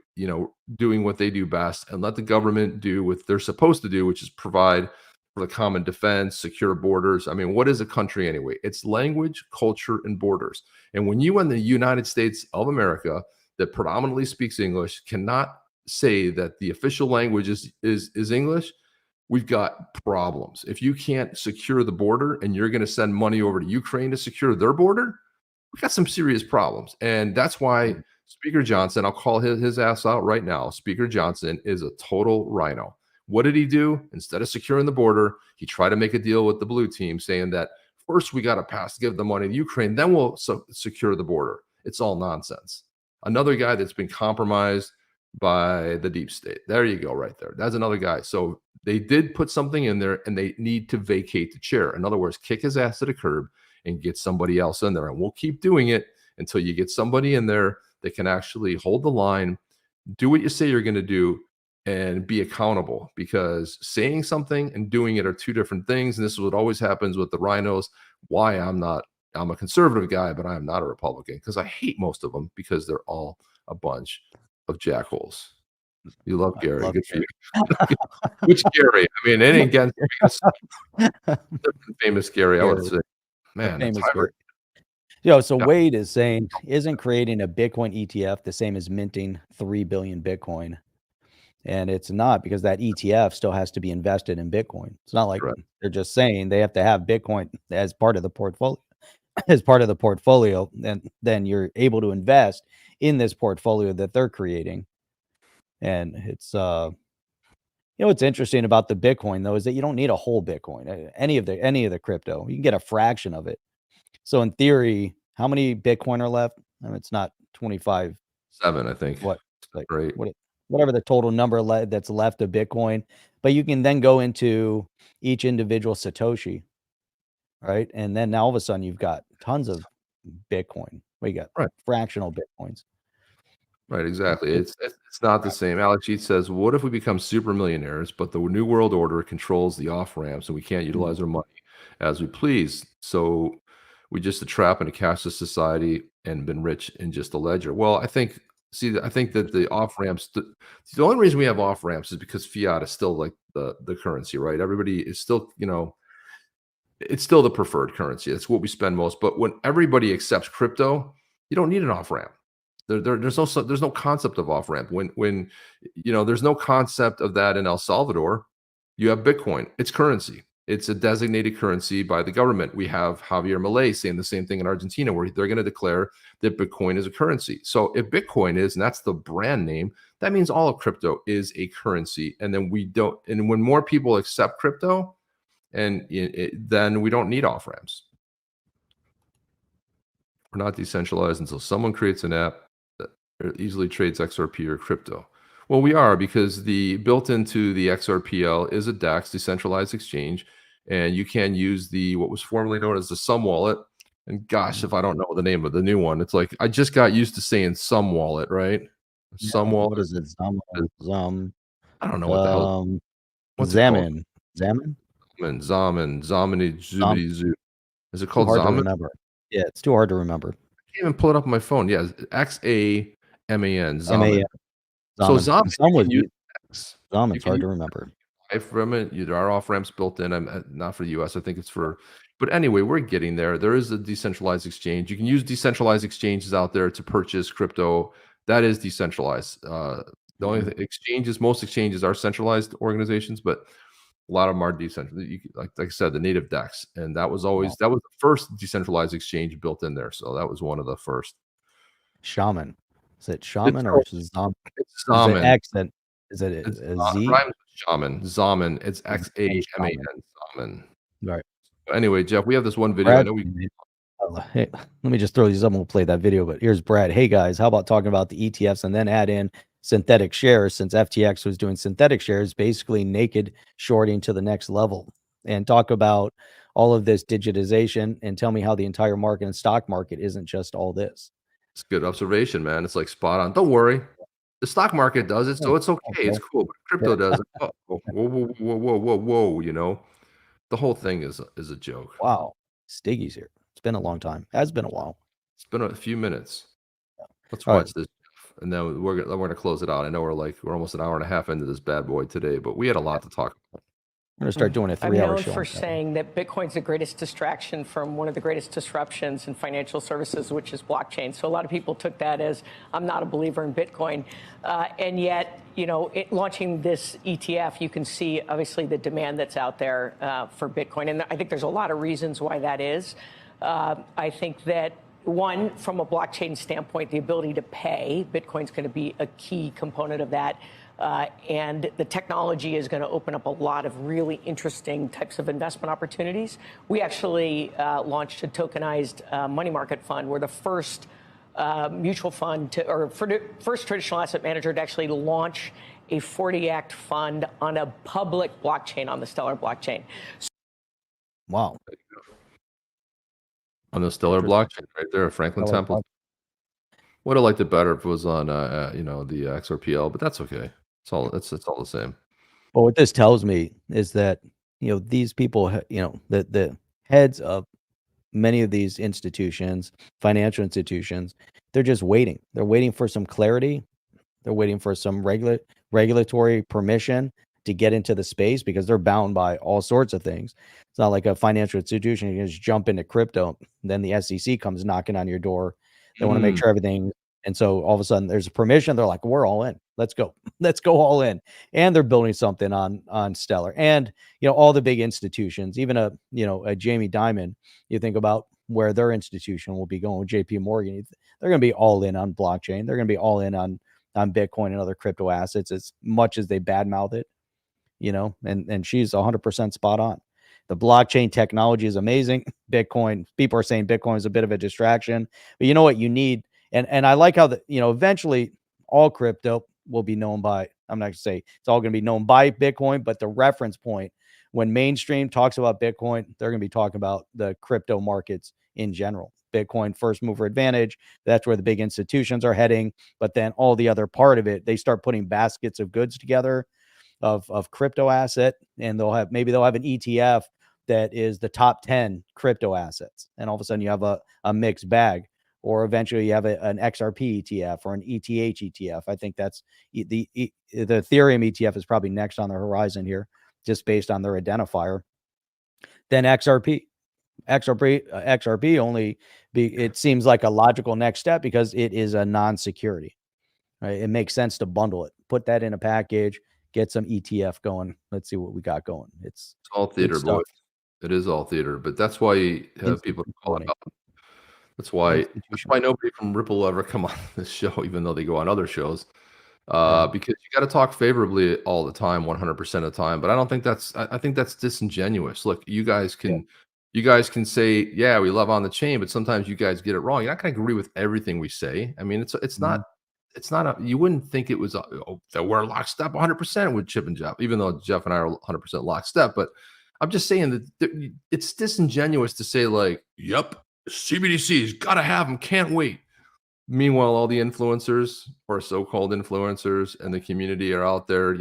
doing what they do best, and let the government do what they're supposed to do, which is provide for the common defense, secure borders. I mean, what is a country anyway? It's language, culture, and borders. And when you in the United States of America that predominantly speaks English cannot say that the official language is English, we've got problems. If you can't secure the border and you're going to send money over to Ukraine to secure their border, we've got some serious problems. And that's why Speaker Johnson, I'll call his ass out right now. Speaker Johnson is a total rhino. What did he do? Instead of securing the border, he tried to make a deal with the blue team saying that first we got to give the money to Ukraine, then we'll secure the border. It's all nonsense. Another guy that's been compromised by the deep state. There you go, right there. That's another guy. So they did put something in there and they need to vacate the chair. In other words, kick his ass to the curb and get somebody else in there. And we'll keep doing it until you get somebody in there that can actually hold the line, Do what you say you're going to do and be accountable, because saying something and doing it are two different things. And this is what always happens with the rhinos. Why I'm a conservative guy, but I'm not a Republican, because I hate most of them because they're all a bunch of jackholes. You love Gary. love Good for Gary. you. Which Gary? I mean, any against famous Gary, I would Gary. say. Man, Famous it's hard. Gary. So Wade is saying, isn't creating a Bitcoin ETF the same as minting 3 billion Bitcoin? And it's not, because that ETF still has to be invested in Bitcoin. It's not like Correct. they're just saying they have to have Bitcoin as part of the portfolio. As part of the portfolio, and then you're able to invest in this portfolio that they're creating. And it's what's interesting about the Bitcoin though is that you don't need a whole Bitcoin, any of the crypto. You can get a fraction of it. So in theory, how many Bitcoin are left? I mean, it's not 25. 7, I think. What, like, Right. whatever the total number that's left of Bitcoin, but you can then go into each individual Satoshi, right? And then now all of a sudden you've got tons of Bitcoin. We got Right. fractional Bitcoins. Right, exactly. It's not the same. Alex Sheet says, what if we become super millionaires, but the new world order controls the off ramps and we can't utilize our money as we please? So we just a trap in a cashless society and been rich in just a ledger. Well, I think that the off ramps, the only reason we have off ramps is because fiat is still like the currency, right? Everybody is still, it's still the preferred currency. That's what we spend most. But when everybody accepts crypto, you don't need an off ramp. There's no concept of off ramp. When there's no concept of that in El Salvador. You have Bitcoin. It's currency. It's a designated currency by the government. We have Javier Milei saying the same thing in Argentina, where they're going to declare that Bitcoin is a currency. So if Bitcoin is, and that's the brand name, that means all of crypto is a currency. And then and when more people accept crypto, and then we don't need off ramps. We're not decentralized until someone creates an app that easily trades XRP or crypto. Well, we are, because the built into the XRPL is a DEX, decentralized exchange, and you can use what was formerly known as the Sum wallet. And gosh, if I don't know the name of the new one, it's like I just got used to saying Sum wallet, right? Sum wallet. What is it? I don't know what the hell. What's it called? Zaman? Zamini, Zubidi Zoo. Is it called Hard to Zaman? remember. Yeah, it's too hard to remember. I can't even pull it up on my phone. Yeah, XAMAN. Zaman. So Zaman Zaman's hard to remember. From it, there are off ramps built in. I'm not for the U.S. I think it's for. But anyway, we're getting there. There is a decentralized exchange. You can use decentralized exchanges out there to purchase crypto. That is decentralized. The only exchanges, most exchanges are centralized organizations, but a lot of them are decentralized. Like I said, the native DEX, and that was the first decentralized exchange built in there. So that was one of the first. Shaman. Is it Shaman or Zaman? It's Zaman. Is it a Z? Rhymes with Shaman. Zaman. It's XAMAN. Zaman. Right. Anyway, Jeff, we have this one video. Brad, hey, let me just throw these up and we'll play that video. But here's Brad. Hey guys, how about talking about the ETFs and then add in synthetic shares, since FTX was doing synthetic shares, basically naked shorting to the next level, and talk about all of this digitization and tell me how the entire market and stock market isn't just all this. It's a good observation, man. It's like spot on. Don't worry. The stock market does it, so it's okay. It's cool. But crypto does it. Whoa. The whole thing is a joke. Wow. Stiggy's here. It's been a long time. Has been a while. It's been a few minutes. Let's watch this, and then we're gonna close it out. I know we're almost an hour and a half into this bad boy today, but we had a lot to talk about. I'm going to start doing a 3-hour show. I'm known for saying that Bitcoin's the greatest distraction from one of the greatest disruptions in financial services, which is blockchain. So a lot of people took that as I'm not a believer in Bitcoin. And yet, launching this ETF, you can see, obviously, the demand that's out there for Bitcoin. And I think there's a lot of reasons why that is. I think that, one, from a blockchain standpoint, the ability to pay, Bitcoin's going to be a key component of that. And the technology is going to open up a lot of really interesting types of investment opportunities. We actually launched a tokenized money market fund. We're the first mutual fund first traditional asset manager to actually launch a 40 Act fund on a public blockchain, on the Stellar blockchain. Wow. On the Stellar blockchain right there, Franklin Templeton. Would have liked it better if it was on, you know, the XRPL, but that's okay. It's all the same. But what this tells me is that, these people, the heads of many of these institutions, financial institutions, they're just waiting. They're waiting for some clarity. They're waiting for some regulatory permission to get into the space because they're bound by all sorts of things. It's not like a financial institution. You can just jump into crypto. Then the SEC comes knocking on your door. They want to make sure everything. And so all of a sudden there's a permission. They're like, we're all in. Let's go. Let's go all in. And they're building something on Stellar. And, all the big institutions, even a Jamie Dimon, you think about where their institution will be going with JP Morgan. They're going to be all in on blockchain. They're going to be all in on Bitcoin and other crypto assets as much as they badmouth it, and she's 100% spot on. The blockchain technology is amazing. Bitcoin, people are saying Bitcoin is a bit of a distraction, but you know what you need? And I like how eventually all crypto will be known by, I'm not going to say it's all going to be known by Bitcoin, but the reference point when mainstream talks about Bitcoin, they're going to be talking about the crypto markets in general. Bitcoin first mover advantage. That's where the big institutions are heading. But then all the other part of it, they start putting baskets of goods together of crypto asset, and they'll have an ETF that is the top 10 crypto assets. And all of a sudden you have a mixed bag, or eventually you have an XRP ETF or an ETH ETF. I think that's the Ethereum ETF is probably next on the horizon here, just based on their identifier. Then XRP only it seems like a logical next step because it is a non-security, right? It makes sense to bundle it, put that in a package, get some ETF going. Let's see what we got going. It's all theater, boy. It is all theater, but that's why you have people call it out. That's why nobody from Ripple will ever come on this show, even though they go on other shows. Because you got to talk favorably all the time, 100% of the time. But I don't think I think that's disingenuous. Look, you guys can say, yeah, we love on the chain, but sometimes you guys get it wrong. You're not going to agree with everything we say. I mean, it's not you wouldn't think it was that we're lockstep 100% with Chip and Jeff, even though Jeff and I are 100% lockstep. But I'm just saying that it's disingenuous to say like, yep, CBDCs, gotta have them, can't wait. Meanwhile, all the influencers or so-called influencers and the community are out there.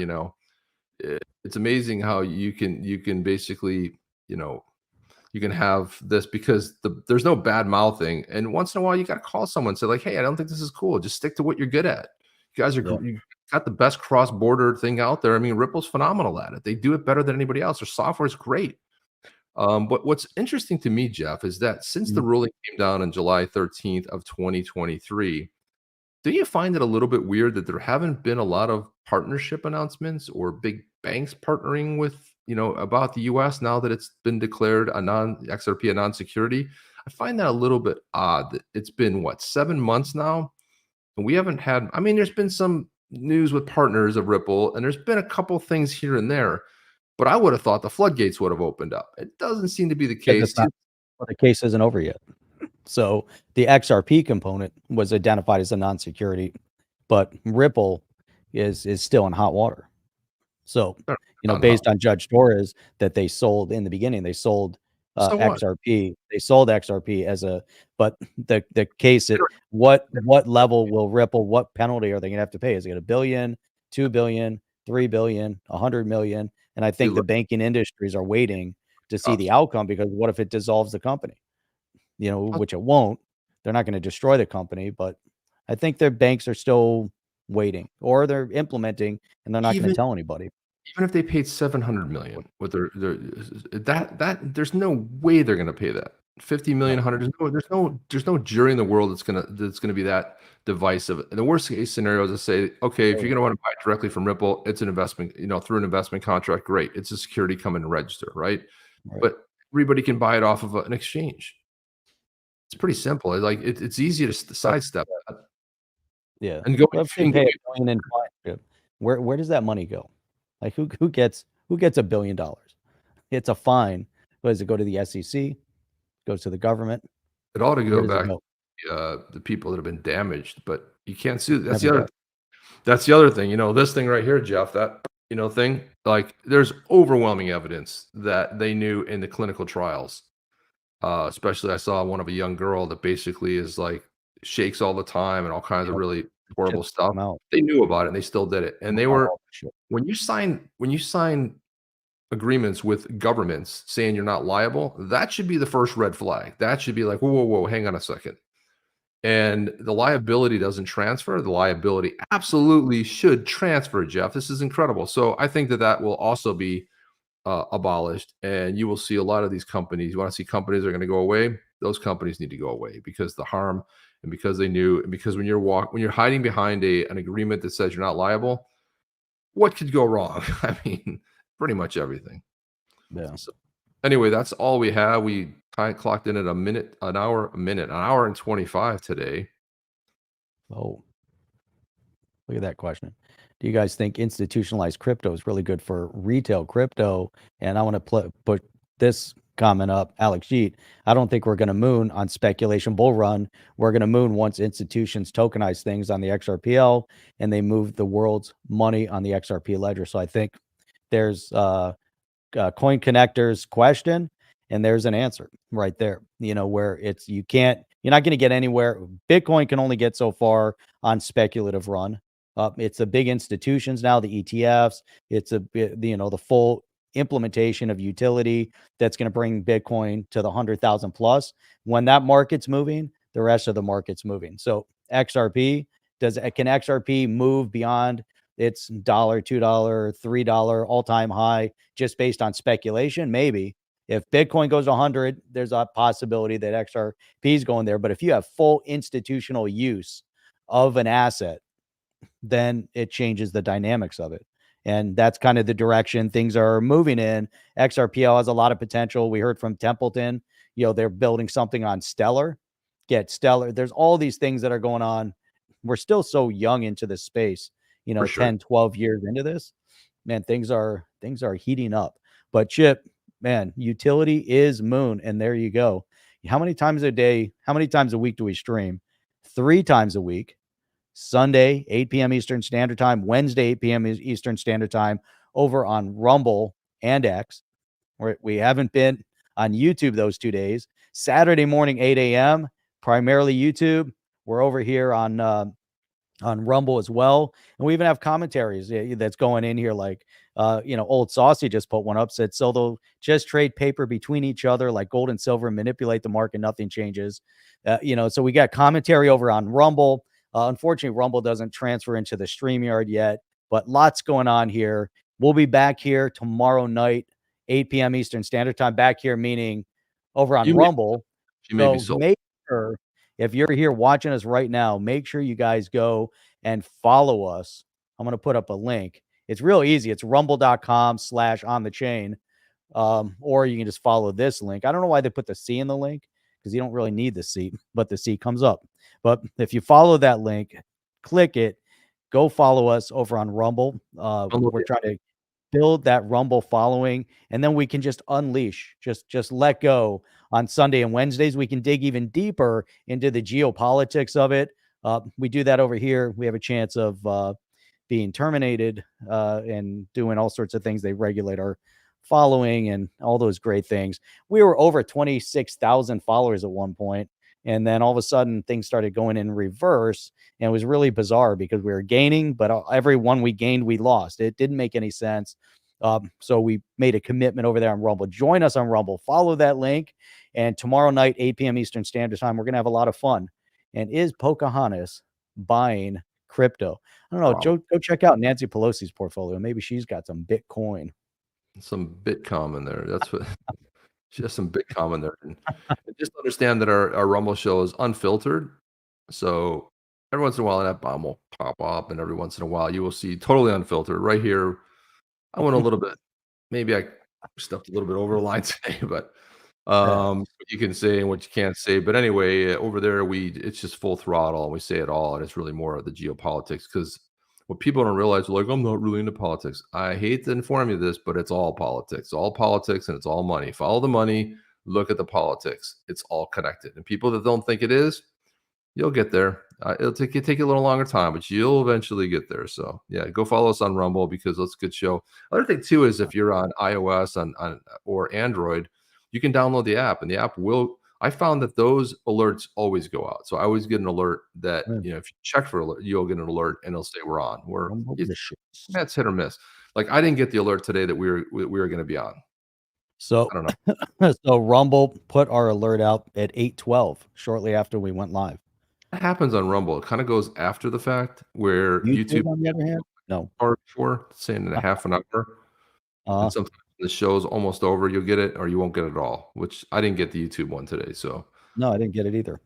It's amazing how you can basically, you can have this because there's no bad mouthing. And once in a while, you got to call someone and say like, hey, I don't think this is cool. Just stick to what you're good at. You guys you got the best cross-border thing out there. I mean, Ripple's phenomenal at it. They do it better than anybody else. Their software is great. But what's interesting to me, Jeff, is that since the ruling came down on July 13th of 2023, do you find it a little bit weird that there haven't been a lot of partnership announcements or big banks partnering with, about the US now that it's been declared XRP a non-security? I find that a little bit odd that it's been 7 months now, and we haven't had, I mean, there's been some news with partners of Ripple, and there's been a couple things here and there, but I would have thought the floodgates would have opened up. It doesn't seem to be the case. Well, the case isn't over yet. So the XRP component was identified as a non-security, but Ripple is still in hot water. So, based on Judge Torres that they sold in the beginning, they sold XRP. They sold XRP but the case, what level will Ripple, what penalty are they going to have to pay? Is it $1 billion, $2 billion, $3 billion, $100 million? And I think the banking industries are waiting to see the outcome, because what if it dissolves the company? Which it won't. They're not going to destroy the company, but I think their banks are still waiting, or they're implementing and they're not going to tell anybody. Even if they paid $700 million with there's no way they're going to pay that. 50 million, 100. There's no jury in the world that's going to be that divisive. And the worst case scenario is to say, okay, if you're going to want to buy it directly from Ripple, it's an investment, through an investment contract. Great. It's a security coming to register. Right. But everybody can buy it off of an exchange. It's pretty simple. It's easy to sidestep that. Yeah. And go pay $1 billion in fine. Where does that money go? Like who gets $1 billion? It's a fine. What does it go to the SEC? Goes to the government? It ought to go back to the people that have been damaged, but you can't sue. That's the other thing. This thing right here, Jeff, that thing, like there's overwhelming evidence that they knew in the clinical trials. Especially I saw one of a young girl that basically is like, shakes all the time and all kinds of really horrible Shit's stuff. come out. They knew about it and they still did it. And they were Oh, shit. when you sign agreements with governments saying you're not liable, that should be the first red flag. That should be like, whoa, whoa, whoa, hang on a second. And the liability doesn't transfer. The liability absolutely should transfer, Jeff. This is incredible. So I think that will also be abolished, and you will see a lot of these companies. You want to see companies that are going to go away? Those companies need to go away because the harm, and because they knew, and because when you're hiding behind an agreement that says you're not liable, what could go wrong? I mean, pretty much everything. Yeah. So anyway, that's all we have. We clocked in at an hour and 25 today. Oh, look at that question. Do you guys think institutionalized crypto is really good for retail crypto? And I want to put this comment up, Alex Jeet. I don't think we're going to moon on speculation bull run. We're going to moon once institutions tokenize things on the XRPL and they move the world's money on the XRP ledger. So I think there's Coin Connector's question, and there's an answer right there. Where you're not going to get anywhere. Bitcoin can only get so far on speculative run. It's the big institutions now, the ETFs. It's the full implementation of utility that's going to bring Bitcoin to the 100,000 plus. When that market's moving, the rest of the market's moving. So XRP, can XRP move beyond its $1, $2, $3 all-time high just based on speculation? Maybe. If Bitcoin goes to 100, there's a possibility that XRP is going there. But if you have full institutional use of an asset, then it changes the dynamics of it. And that's kind of the direction things are moving in. XRPL has a lot of potential. We heard from Templeton, they're building something on Stellar. Stellar. There's all these things that are going on. We're still so young into this space, For sure. 10, 12 years into this. Man, things are heating up. But Chip, man, utility is moon. And there you go. How many times a week do we stream? 3 times a week. Sunday, 8 p.m. Eastern Standard Time, Wednesday, 8 p.m. Eastern Standard Time over on Rumble and X. We haven't been on YouTube those 2 days. Saturday morning, 8 a.m., primarily YouTube. We're over here on Rumble as well. And we even have commentaries that's going in here like, Old Saucy just put one up, said, so they'll just trade paper between each other like gold and silver and manipulate the market. Nothing changes. So we got commentary over on Rumble. Unfortunately, Rumble doesn't transfer into the StreamYard yet, but lots going on here. We'll be back here tomorrow night, 8 p.m. Eastern Standard Time. Back here, meaning over on Rumble. So make sure, if you're here watching us right now, make sure you guys go and follow us. I'm going to put up a link. It's real easy. It's rumble.com/onthechain. Or you can just follow this link. I don't know why they put the C in the link, because you don't really need the C, but the C comes up. But if you follow that link, click it, go follow us over on Rumble. We're trying to build that Rumble following, and then we can just unleash, just let go on Sunday and Wednesdays. We can dig even deeper into the geopolitics of it. We do that over here. We have a chance of being terminated and doing all sorts of things. They regulate our following and all those great things. We were over 26,000 followers at one point. And then all of a sudden things started going in reverse, and it was really bizarre because we were gaining, but every one we gained, we lost. It didn't make any sense. So we made a commitment over there on Rumble. Join us on Rumble. Follow that link. And tomorrow night, 8 p.m. Eastern Standard Time, we're going to have a lot of fun. And is Pocahontas buying crypto? I don't know. Go check out Nancy Pelosi's portfolio. Maybe she's got some Bitcoin. Some Bitcoin in there. That's what... She has some Bitcoin in there. And just understand that our Rumble show is unfiltered. So every once in a while, that bomb will pop up, and every once in a while, you will see totally unfiltered. Right here, I went a little bit, maybe I stepped a little bit over the line today, but what you can say and what you can't say. But anyway, over there, it's just full throttle, and we say it all, and it's really more of the geopolitics, because what people don't realize, like, I'm not really into politics. I hate to inform you of this, but it's all politics. It's all politics, and it's all money. Follow the money. Look at the politics. It's all connected. And people that don't think it is, you'll get there. It'll take you a little longer time, but you'll eventually get there. So yeah, go follow us on Rumble, because that's a good show. Other thing too is if you're on iOS or Android, you can download the app, and the app will I found that those alerts always go out. So I always get an alert that, Yeah. you know, if you check for alert, you'll get an alert and it'll say we're on. Rumble It's, the shits. that's hit or miss. Like I didn't get the alert today that we were going to be on. So, I don't know. so Rumble put our alert out at 8:12, shortly after we went live. That happens on Rumble. It kind of goes after the fact where YouTube on the other hand, no. hour before, saying in a half an hour. And sometimes the show's almost over, you'll get it or you won't get it at all, which I didn't get the YouTube one today. So, no, I didn't get it either.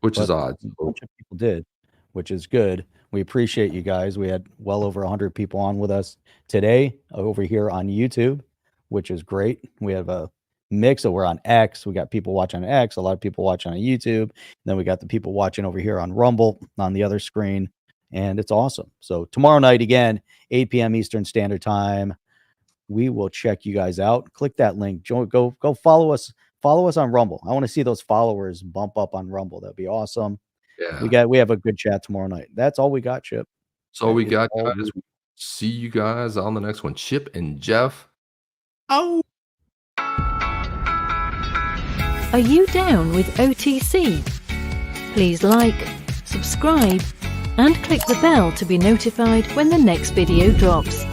which is But odd. a bunch of people did, which is good. We appreciate you guys. We had well over 100 people on with us today over here on YouTube, which is great. We have a mix of, we're on X. We got people watching on X, a lot of people watching on YouTube. Then we got the people watching over here on Rumble on the other screen, and it's awesome. So tomorrow night again, 8 p.m. Eastern Standard Time, we will check you guys out. Click that link. Go follow us. Follow us on Rumble. I want to see those followers bump up on Rumble. That'd be awesome. Yeah. We have a good chat tomorrow night. That's all we got, Chip. So That we is got all guys. See you guys on the next one. Chip and Jeff. Oh. Are you down with OTC? Please like, subscribe, and click the bell to be notified when the next video drops.